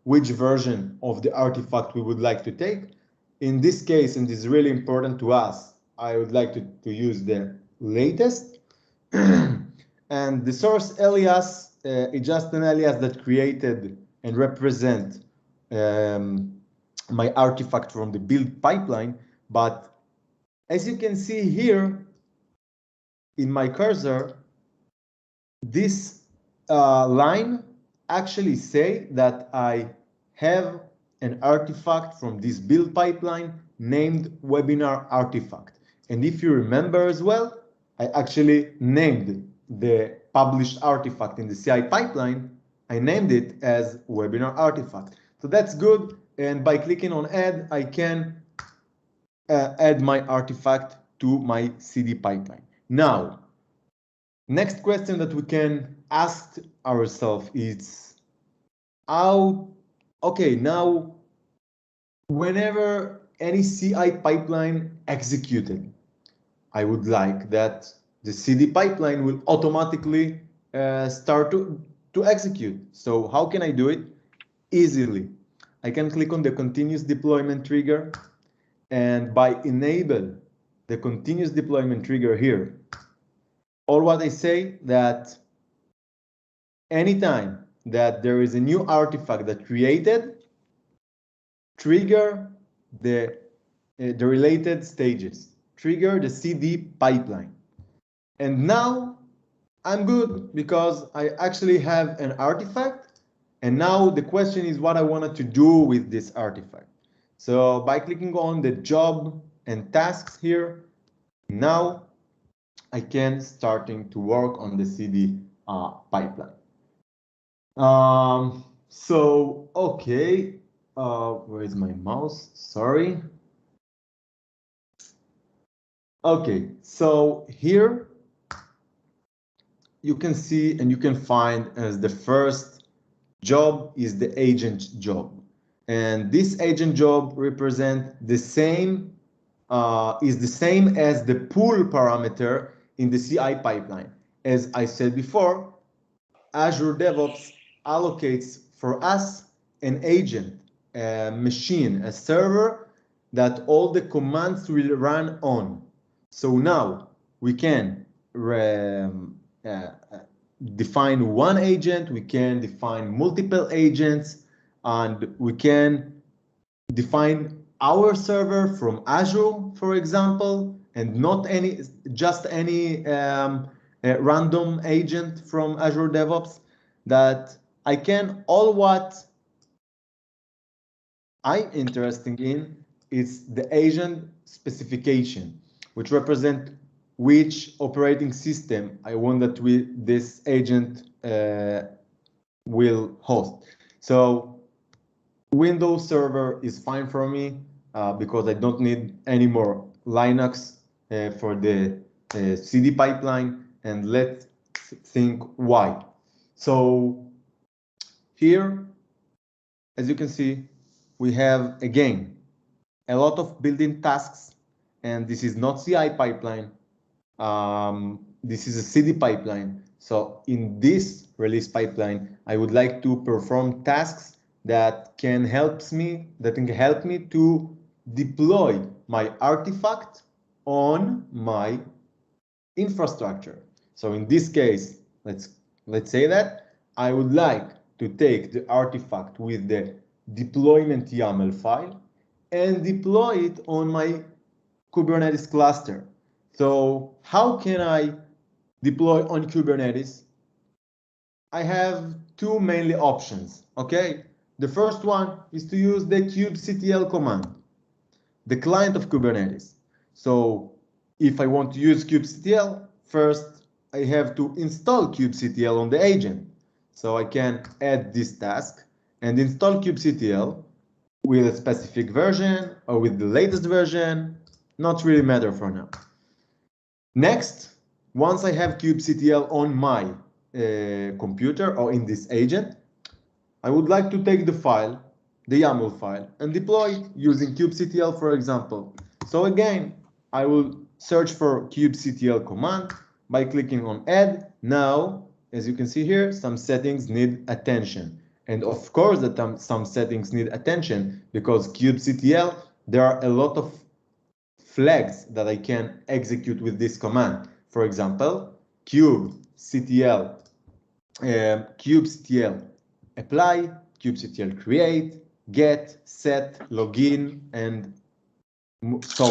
which version of the artifact we would like to take. In this case, and this is really important to us, I would like to use the latest. And the source alias is just an alias that created and represent my artifact from the build pipeline. But as you can see here in my cursor, this line actually say that I have an artifact from this build pipeline named webinar artifact. And if you remember as well, I actually named the published artifact in the CI pipeline. I named it as webinar artifact. So that's good. And by clicking on add, I can add my artifact to my CD pipeline. Now, next question that we can ask ourselves is okay, now whenever any CI pipeline executed, I would like that the CD pipeline will automatically start to execute. So how can I do it? Easily. I can click on the continuous deployment trigger, and by enable the continuous deployment trigger here, all what I say that anytime that there is a new artifact that created, trigger the related stages, trigger the CD pipeline. And now I'm good because I actually have an artifact. And now the question is what I wanted to do with this artifact. So by clicking on the job and tasks here, now I can starting to work on the CD pipeline. So, okay, where is my mouse? Sorry. Okay, so here you can see and you can find as the first job is the agent job. And this agent job represent the same, is the same as the pull parameter in the CI pipeline. As I said before, Azure DevOps allocates for us an agent, a machine, a server that all the commands will run on. So now we can define one agent, we can define multiple agents, and we can define our server from Azure, for example, and not just any random agent from Azure DevOps. That I can, all what I'm interested in is the agent specification, which represent which operating system I want that this agent will host. So Windows Server is fine for me because I don't need any more Linux for the CD pipeline, and let's think why. So here, as you can see, we have again a lot of built-in tasks, and this is not CI pipeline. This is a CD pipeline. So in this release pipeline, I would like to perform tasks that can help me to deploy my artifact on my infrastructure. So in this case, let's say that I would like to take the artifact with the deployment YAML file and deploy it on my Kubernetes cluster. So how can I deploy on Kubernetes? I have two mainly options, okay? The first one is to use the Cubectl command, the client of Kubernetes. So if I want to use Cubectl, first I have to install Cubectl on the agent. So I can add this task and install Cubectl with a specific version or with the latest version, not really matter for now. Next, once I have Cubectl on my computer or in this agent, I would like to take the file, the YAML file, and deploy using Cubectl, for example. So again, I will search for Cubectl command by clicking on add. Now, as you can see here, some settings need attention. And of course, some settings need attention because Cubectl, there are a lot of flags that I can execute with this command. For example, Cubectl apply, Cubectl create, get, set, login, and so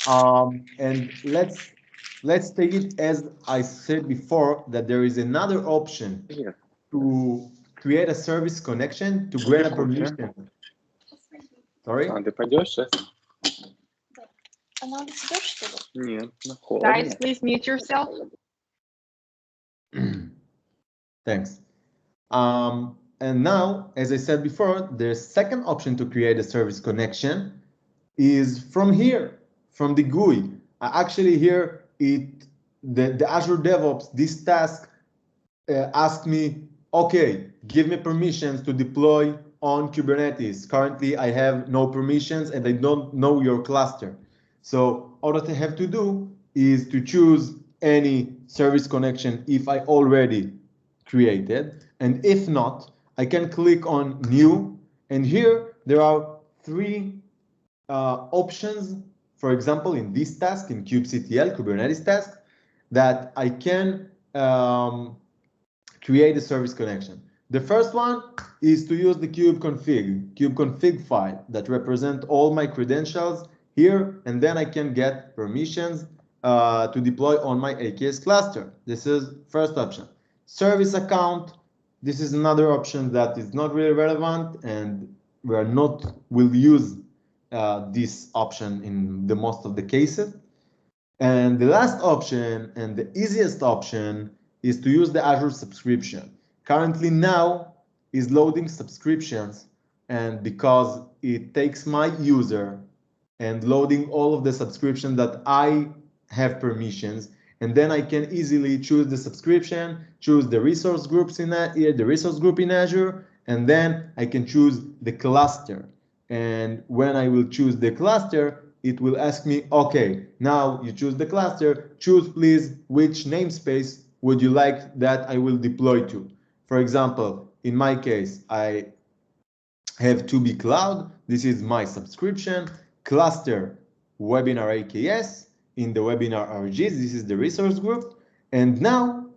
on. And let's take it as I said before that there is another option to create a service connection to grant a permission. Sorry? А, ты пойдешь сейчас? Нет, на холодно. Guys, please mute yourself. Thanks. And now, as I said before, the second option to create a service connection is from here, from the GUI. Actually, here, the Azure DevOps, this task asked me, okay, give me permissions to deploy on Kubernetes. Currently, I have no permissions and I don't know your cluster. So all that I have to do is to choose any service connection if I already created. And if not, I can click on new. And here there are three options. For example, in this task, in Cubectl, Kubernetes task, that I can create a service connection. The first one is to use the kubeconfig file that represent all my credentials here, and then I can get permissions to deploy on my AKS cluster. This is first option. Service account, this is another option that is not really relevant, and we'll use this option in the most of the cases. And the last option and the easiest option is to use the Azure subscription. Currently now is loading subscriptions, and because it takes my user and loading all of the subscription that I have permissions, and then I can easily choose the subscription, choose the resource groups in the resource group in Azure, and then I can choose the cluster. And when I will choose the cluster, it will ask me, okay, now you choose the cluster, choose please which namespace would you like that I will deploy to. For example, in my case, I have 2B Cloud. This is my subscription. Cluster webinar AKS. In the webinar RGs, this is the resource group. And now,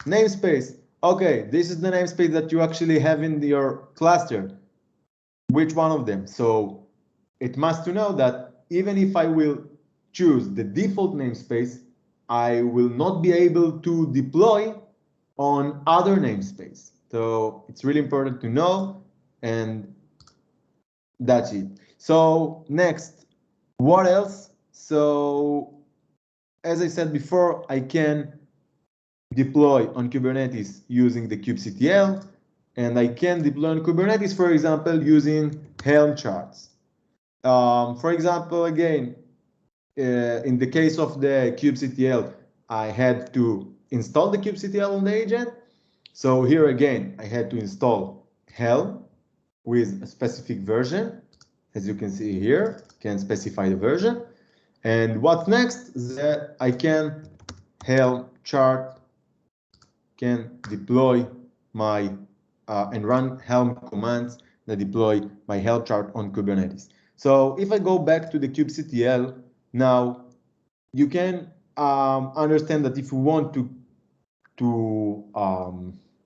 namespace. Okay, this is the namespace that you actually have in your cluster. Which one of them? So it must to know that even if I will choose the default namespace, I will not be able to deploy on other namespace. So it's really important to know, and that's it. So next, what else? So as I said before, I can deploy on Kubernetes using the Kubectl, and I can deploy on Kubernetes, for example, using Helm charts. For example, again, in the case of the Cubectl, I had to install the Cubectl on the agent. So here again, I had to install Helm with a specific version. As you can see here, can specify the version. And what's next? I can Helm chart, can deploy my and run Helm commands that deploy my Helm chart on Kubernetes. So if I go back to the Cubectl, now you can understand that if you want to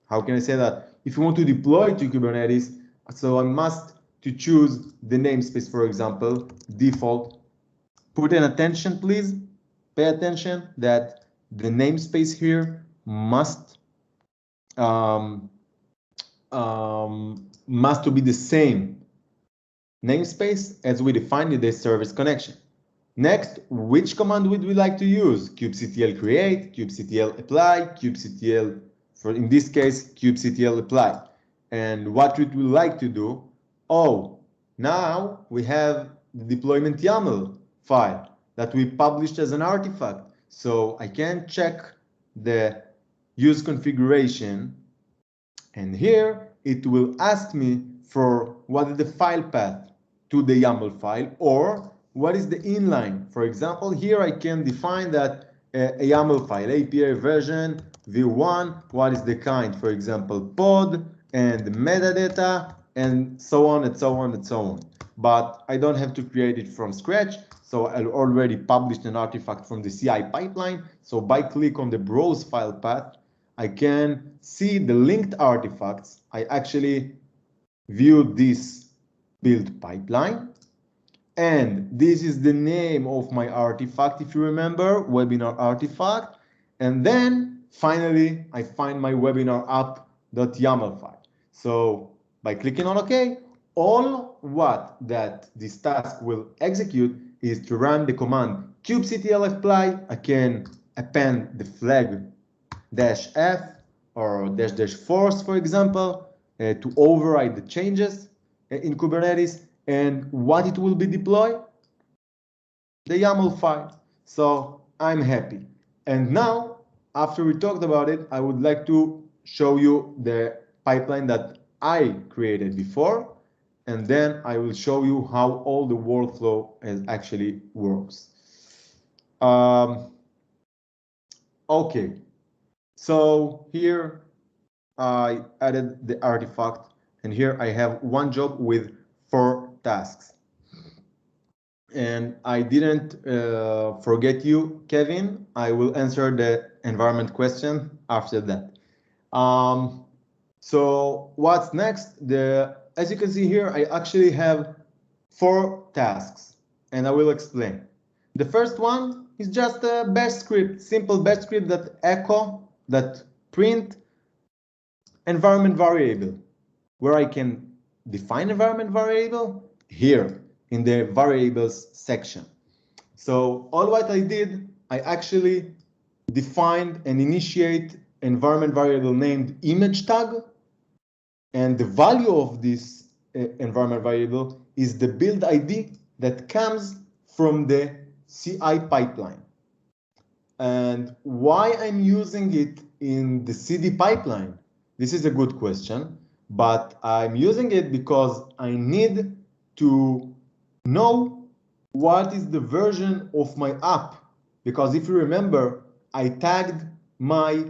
how can I say that? If you want to deploy to Kubernetes, so I must to choose the namespace, for example, default. Put in attention, please. Pay attention that the namespace here must to be the same namespace as we defined in the service connection. Next, which command would we like to use? Kubectl create, Kubectl apply, Kubectl, for in this case, Kubectl apply. And what would we like to do? Oh, now we have the deployment YAML file that we published as an artifact. So I can check the use configuration, and here it will ask me for what is the file path to the YAML file, or what is the inline. For example, here I can define that a YAML file, API version v1, what is the kind, for example, pod and metadata, and so on and so on and so on. But I don't have to create it from scratch. So I already published an artifact from the CI pipeline. So by click on the browse file path, I can see the linked artifacts. I actually view this build pipeline. And this is the name of my artifact, if you remember, webinar artifact. And then finally, I find my webinar app.yaml file. So by clicking on OK, all what that this task will execute is to run the command kubectl apply. I can append the flag -f or --force, for example, to override the changes in Kubernetes. And what it will be deployed? The YAML file. So I'm happy. And now, after we talked about it, I would like to show you the pipeline that I created before. And then I will show you how all the workflow actually works. Okay. So here I added the artifact. And here I have one job with 4 tasks. And I didn't forget you, Kevin. I will answer the environment question after that. So what's next? As you can see here, I actually have 4 tasks, and I will explain. The first one is just a bash script, simple bash script that print environment variable, where I can define environment variable here in the variables section. So all what I did, I actually defined and initiate environment variable named image tag. And the value of this environment variable is the build ID that comes from the CI pipeline. And why I'm using it in the CD pipeline? This is a good question, but I'm using it because I need to know what is the version of my app. Because if you remember, I tagged my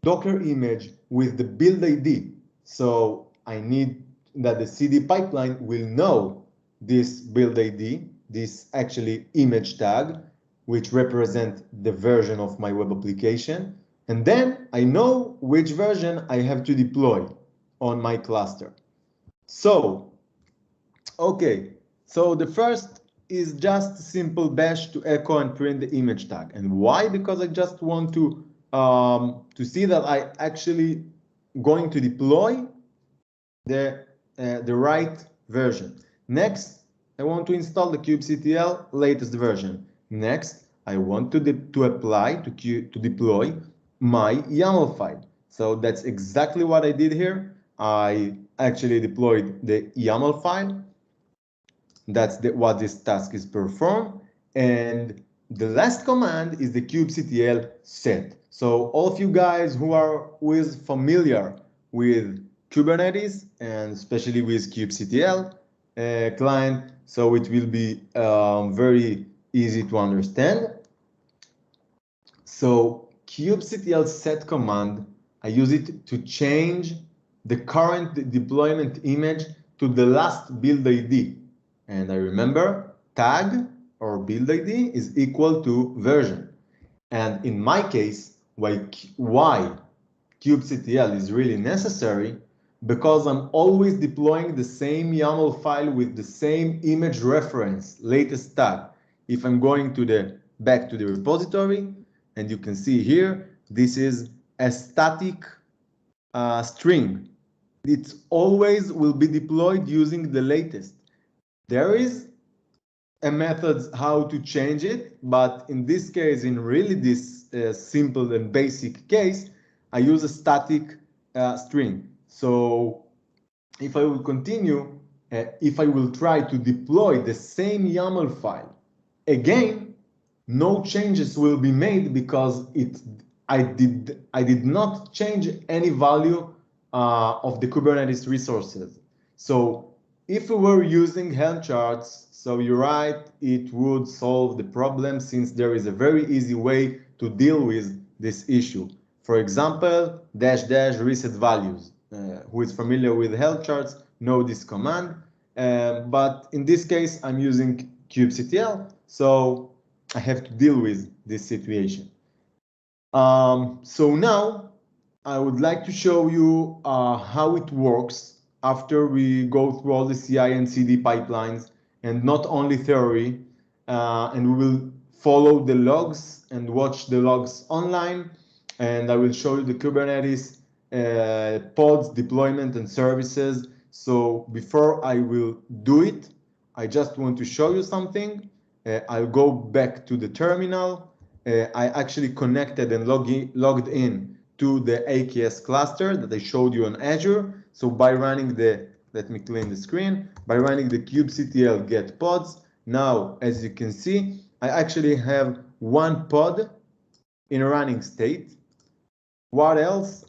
Docker image with the build ID. So I need that the CD pipeline will know this build ID, this actually image tag, which represent the version of my web application. And then I know which version I have to deploy on my cluster. So, okay, so the first is just simple bash to echo and print the image tag. And why? Because I just want to see that I actually going to deploy the right version. Next, I want to install the Cubectl latest version. Next, I want to deploy my YAML file. So that's exactly what I did here. I actually deployed the YAML file. That's what this task is performed. And the last command is the kubectl set. So all of you guys who are familiar with Kubernetes and especially with kubectl client, so it will be very easy to understand. So kubectl set command, I use it to change the current deployment image to the last build ID. And I remember tag or build ID is equal to version. And in my case, why kubectl is really necessary, because I'm always deploying the same YAML file with the same image reference, latest tag. If I'm going to back to the repository, and you can see here, this is a static string. It always will be deployed using the latest. There is a method how to change it, but in this case, in really this simple and basic case, I use a static string. So if I will continue, if I will try to deploy the same YAML file again, no changes will be made because I did not change any value of the Kubernetes resources. So if we were using Helm charts, so you're right, it would solve the problem, since there is a very easy way to deal with this issue. For example, -- reset values. Who is familiar with Helm charts know this command. But in this case, I'm using kubectl, so I have to deal with this situation. So now I would like to show you how it works after we go through all the CI and CD pipelines, and not only theory, and we will follow the logs and watch the logs online, and I will show you the Kubernetes pods, deployment, and services. So before I will do it, I just want to show you something. I'll go back to the terminal. I actually connected and logged in to the AKS cluster that I showed you on Azure. So by running let me clean the screen, by running the kubectl get pods, now as you can see, I actually have one pod in a running state. What else?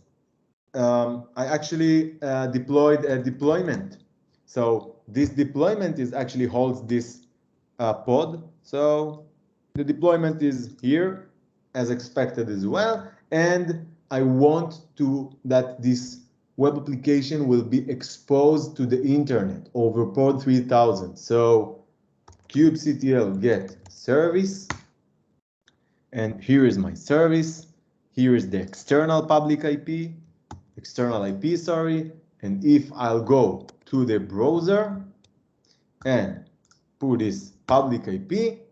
I actually deployed a deployment. So this deployment actually holds this pod. So the deployment is here as expected as well. And I want that this web application will be exposed to the internet over pod 3000. So kubectl get service. And here is my service. Here is the external IP, sorry. And if I'll go to the browser and put this public IP,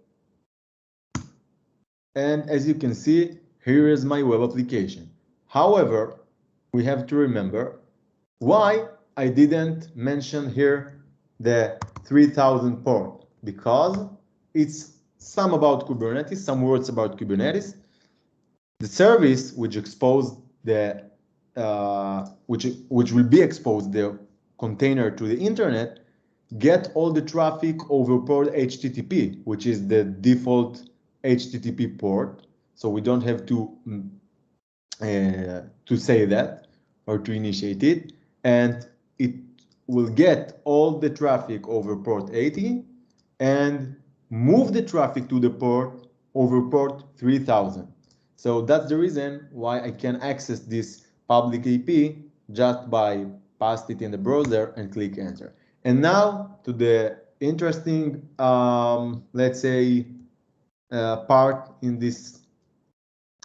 and as you can see, here is my web application. However, we have to remember why I didn't mention here the 3000 port, because it's some about Kubernetes, some words about Kubernetes. The service which exposed which will be exposed the container to the internet, get all the traffic over port HTTP, which is the default HTTP port. So we don't have to say that or to initiate it, and it will get all the traffic over port 80 and move the traffic to the port over port 3000. So that's the reason why I can access this public IP just by paste it in the browser and click enter. And now to the interesting, let's say, part in this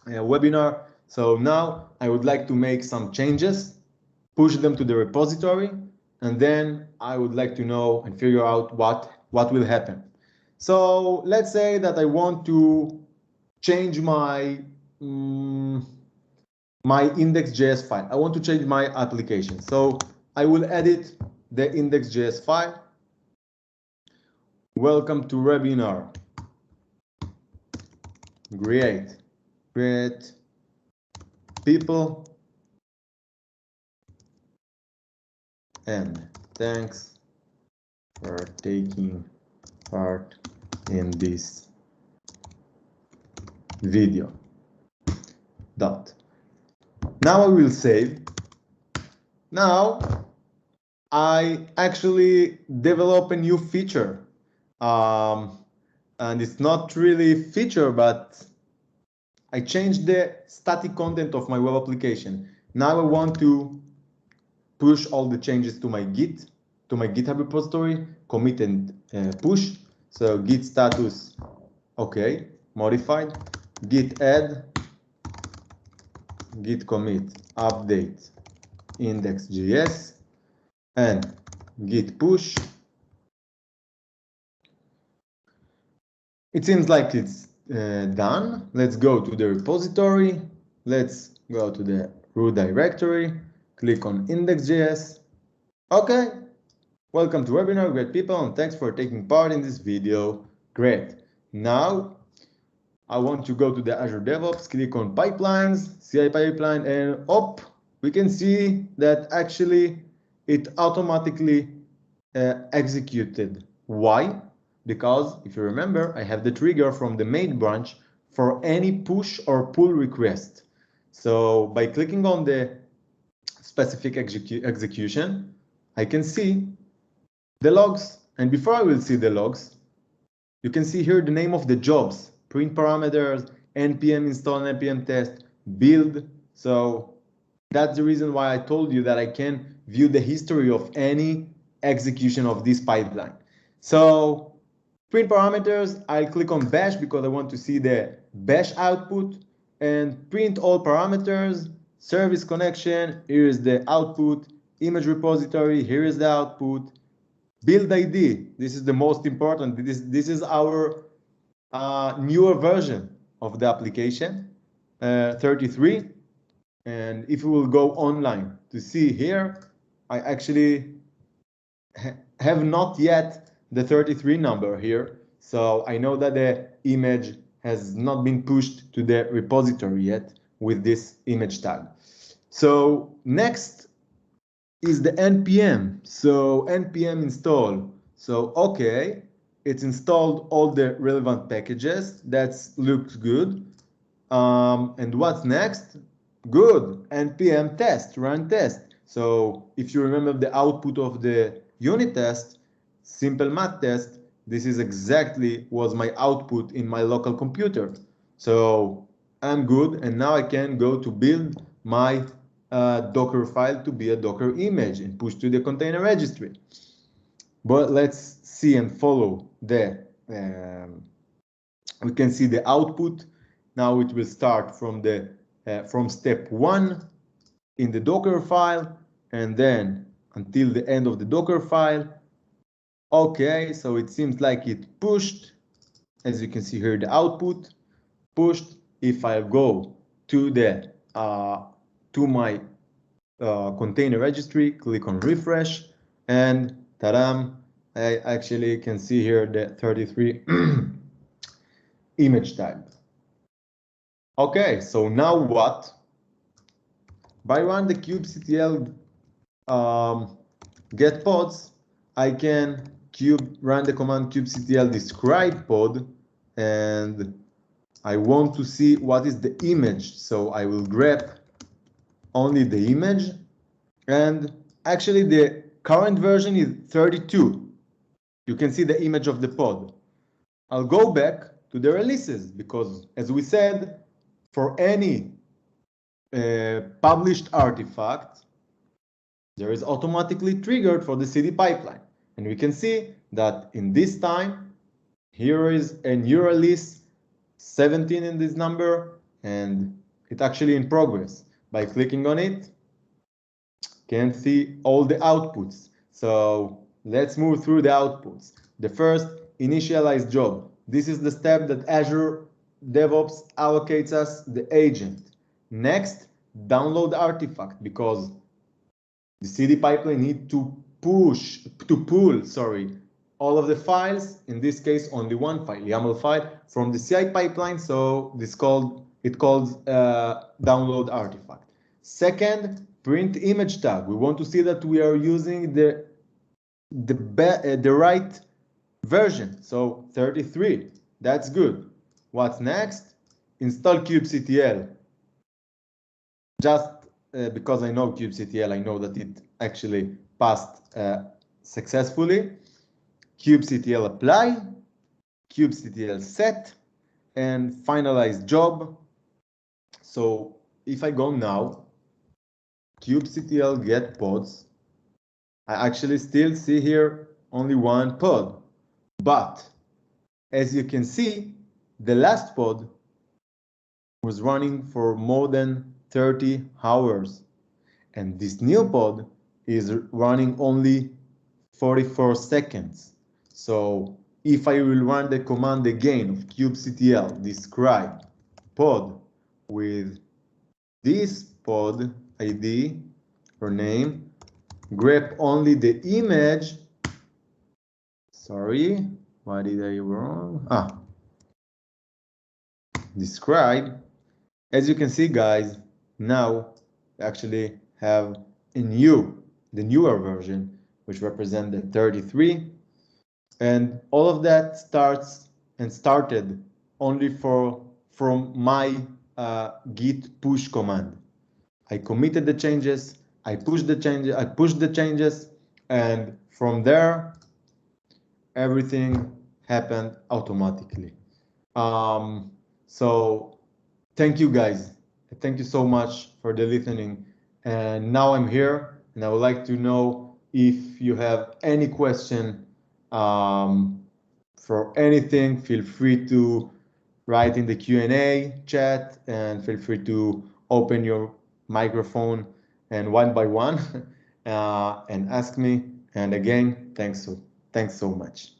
webinar. So now I would like to make some changes, push them to the repository, and then I would like to know and figure out what will happen. So let's say that I want to change my index.js file. I want to change my application. So I will edit the index.js file. Welcome to webinar. Create people, and thanks for taking part in this video. Dot. Now I will save. Now I actually develop a new feature. And it's not really feature, but I changed the static content of my web application. Now I want to push all the changes to my GitHub repository, commit and push. So git status, okay, modified. Git add, git commit, update, index.js, and git push. It seems like it's done. Let's go to the repository. Let's go to the root directory. Click on index.js. Okay. Welcome to webinar, great people, and thanks for taking part in this video. Great. Now I want to go to the Azure DevOps, click on pipelines, CI pipeline, and we can see that actually it automatically executed. Why? Because if you remember, I have the trigger from the main branch for any push or pull request. So by clicking on the specific execution, I can see the logs. And before I will see the logs, you can see here the name of the jobs, print parameters, npm install, npm test, build. So that's the reason why I told you that I can view the history of any execution of this pipeline. So print parameters, I'll click on bash because I want to see the bash output, and print all parameters, service connection, here is the output, image repository, here is the output, build ID, this is the most important, this is our newer version of the application, 33. And if we will go online to see here, I actually have not yet the 33 number here. So I know that the image has not been pushed to the repository yet with this image tag. So next is the npm. So npm install. So okay, it's installed all the relevant packages. That looks good. And what's next? Good. npm test, run test. So if you remember the output of the unit test, simple math test, this is exactly was my output in my local computer. So I'm good, and now I can go to build my Docker file to be a Docker image and push to the container registry. But let's see and follow the, we can see the output. Now it will start from the from step 1 in the Docker file, and then until the end of the Docker file. Okay, so it seems like it pushed. As you can see here, the output pushed. If I go to the to my container registry, click on refresh, and ta-dam! I actually can see here the 33 image tag. Okay, so now what? By run the Cubectl get pods, I can run the command Cubectl describe pod, and I want to see what is the image. So I will grab only the image, and actually the current version is 32. You can see the image of the pod. I'll go back to the releases because, as we said, for any published artifact, there is automatically triggered for the CD pipeline. And we can see that in this time, here is a new release, 17 in this number, and it's actually in progress. By clicking on it, can see all the outputs. So let's move through the outputs. The first, initialize job. This is the step that Azure DevOps allocates us the agent. Next, download artifact, because the CD pipeline needs to pull all of the files, in this case only one file, YAML file, from the CI pipeline, so it calls download artifact. Second, print image tag. We want to see that we are using the right version, so 33. That's good. What's next? install Cubectl. Just because I know Cubectl, I know that it actually passed successfully. Cubectl apply, Cubectl set, and finalize job. So if I go now, Cubectl get pods, I actually still see here only one pod. But as you can see, the last pod was running for more than 30 hours. And this new pod is running only 44 seconds. So if I will run the command again of Cubectl describe pod with this pod ID or name, grep only the image. Sorry, why did I wrong? Describe. As you can see, guys, now we actually have the newer version, which represents the 33. And all of that started only from my git push command. I committed the changes, I pushed the changes, and from there, everything happened automatically. So thank you guys. Thank you so much for the listening. And now I'm here, and I would like to know if you have any question for anything. Feel free to write in the Q&A chat, and feel free to open your microphone and one by one and ask me. And again, thanks so much.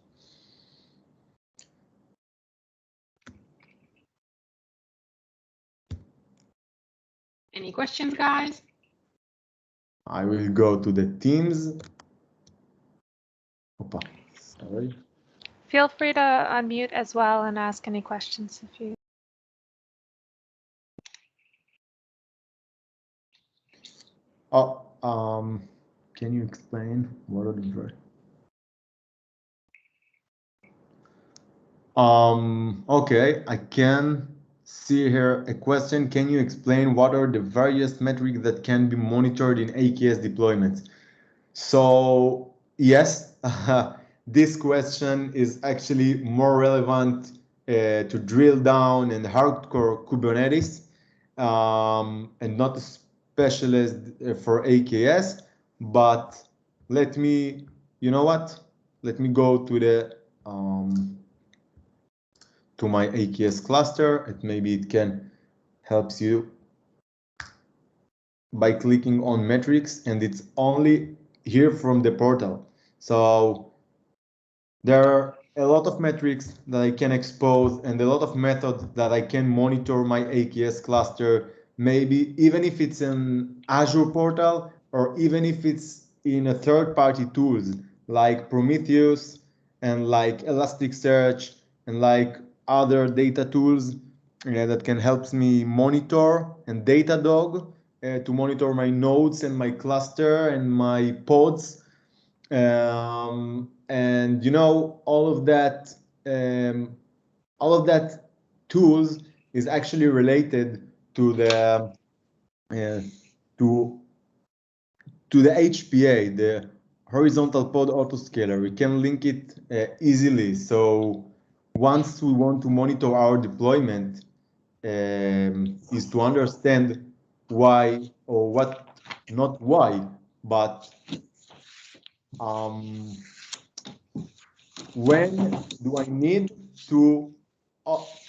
Any questions, guys? I will go to the Teams. Opa, sorry. Feel free to unmute as well and ask any questions if you. Can you explain what are the versions? Okay, I can see here a question. Can you explain what are the various metrics that can be monitored in AKS deployments? So yes, this question is actually more relevant to drill down in hardcore Kubernetes and not a specialist for AKS. But let me, you know what? Let me go to the to my AKS cluster. Maybe it can help you by clicking on metrics, and it's only here from the portal. So there are a lot of metrics that I can expose and a lot of methods that I can monitor my AKS cluster, maybe even if it's an Azure portal or even if it's in a third-party tools like Prometheus and like Elasticsearch and like other data tools that can help me monitor, and Datadog to monitor my nodes and my cluster and my pods. And you know, all of that tools is actually related to the to the HPA, the horizontal pod autoscaler. We can link it easily. So once we want to monitor our deployment, is to understand why, or what, not why, but when do I need to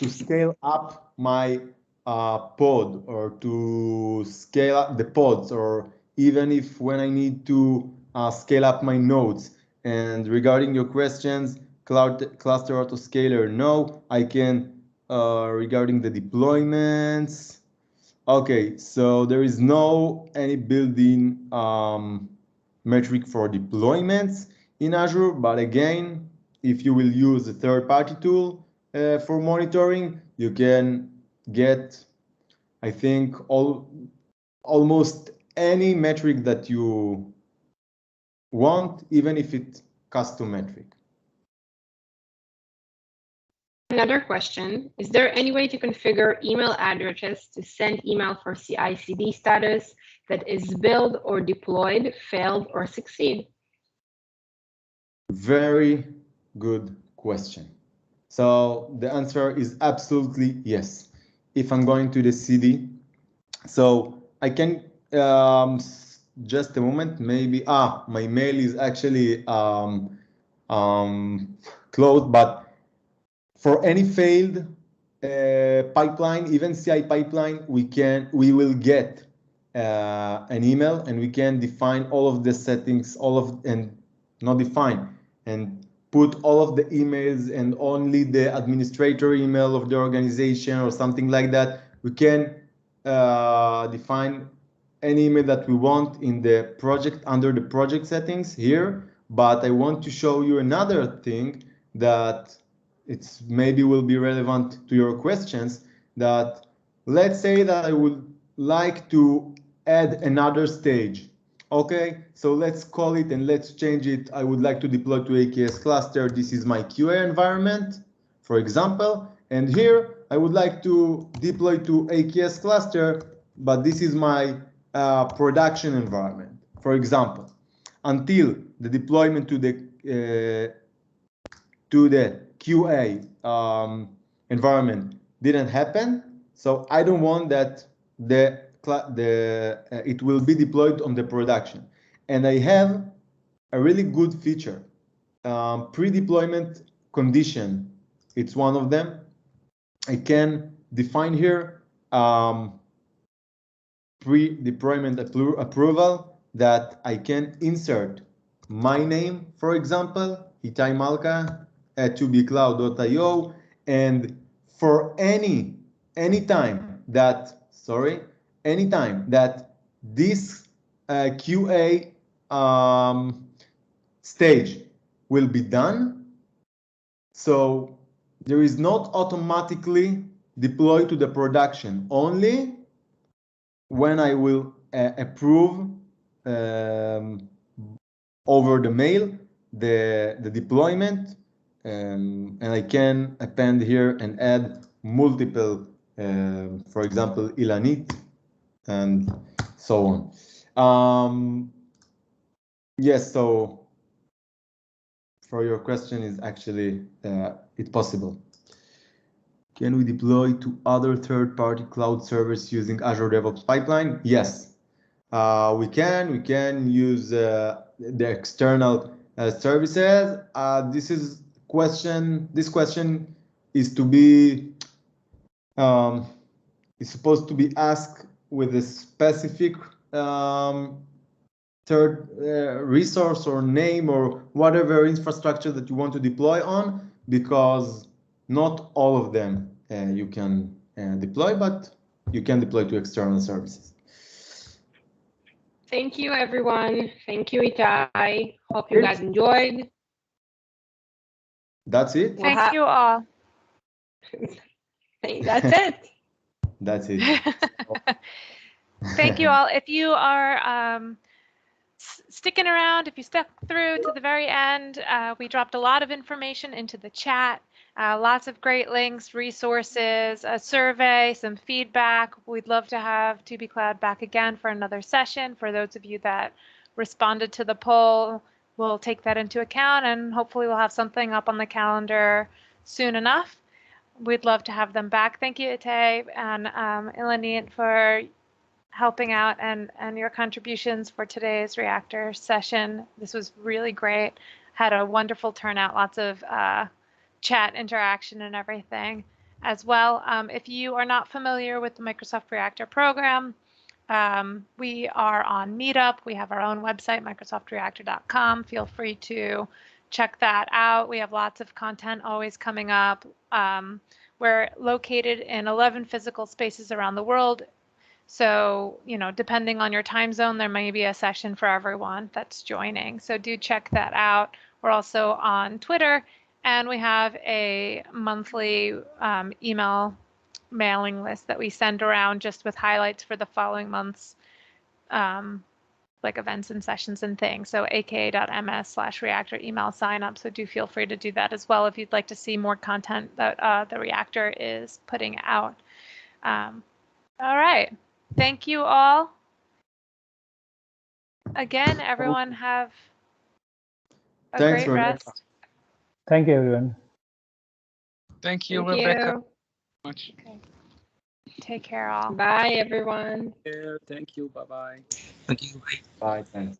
scale up my pod, or to scale up the pods, or even if when I need to scale up my nodes. And regarding your questions, cluster autoscaler, no, I can. Regarding the deployments, okay, so there is no any built-in metric for deployments in Azure, but again, if you will use a third-party tool for monitoring, you can get, I think, almost any metric that you want, even if it's custom metric. Another question, is there any way to configure email addresses to send email for CI CD status that is build or deployed, failed, or succeed? Very good question. So the answer is absolutely yes. If I'm going to the CD, so I can just a moment, maybe my mail is actually closed, but for any failed pipeline, even CI pipeline, we will get an email, and we can define all of the settings, and not define, and put all of the emails and only the administrator email of the organization or something like that. We can define any email that we want in the project under the project settings here. But I want to show you another thing that it's maybe will be relevant to your questions, that let's say that I would like to add another stage. Okay, so let's call it and let's change it. I would like to deploy to AKS cluster. This is my QA environment, for example. And here I would like to deploy to AKS cluster, but this is my production environment, for example. Until the deployment to the QA environment didn't happen, so I don't want that it will be deployed on the production. And I have a really good feature, pre-deployment condition. It's one of them. I can define here pre-deployment approval that I can insert my name, for example, Itay Malka at cubectl.io, and for anytime that this QA stage will be done, so there is not automatically deployed to the production, only when I will approve over the mail the deployment, and I can append here and add multiple, for example, Ilanit and so on. Yes, so for your question is actually it's possible. Can we deploy to other third-party cloud servers using Azure DevOps pipeline? Yes, we can. We can use the external services. This question is to be is supposed to be asked with a specific third resource or name or whatever infrastructure that you want to deploy on, because not all of them you can deploy, but you can deploy to external services. Thank you, everyone. Thank you, Itay. Hope you guys enjoyed. That's it? Thank you all. That's it. That's it. Thank you all. If you are sticking around, if you stuck through to the very end, we dropped a lot of information into the chat. Lots of great links, resources, a survey, some feedback. We'd love to have cloud back again for another session. For those of you that responded to the poll, we'll take that into account, and hopefully we'll have something up on the calendar soon enough. We'd love to have them back. Thank you, Itay and Ilanit, for helping out and your contributions for today's Reactor session. This was really great. Had a wonderful turnout, lots of chat interaction and everything as well. If you are not familiar with the Microsoft Reactor program, we are on Meetup. We have our own website, microsoftreactor.com. Feel free to check that out. We have lots of content always coming up. We're located in 11 physical spaces around the world. So, you know, depending on your time zone, there may be a session for everyone that's joining. So do check that out. We're also on Twitter, and we have a monthly email mailing list that we send around just with highlights for the following month's like events and sessions and things. So aka.ms/reactor email signup. So do feel free to do that as well if you'd like to see more content that the Reactor is putting out. All right. Thank you all. Again, everyone have a Thanks, great Rebecca. rest. Thank you, everyone. Thank you, Thank Rebecca. you. Much. Take care all. Bye, everyone. Yeah, thank you. Bye-bye. Thank you. Bye, thanks.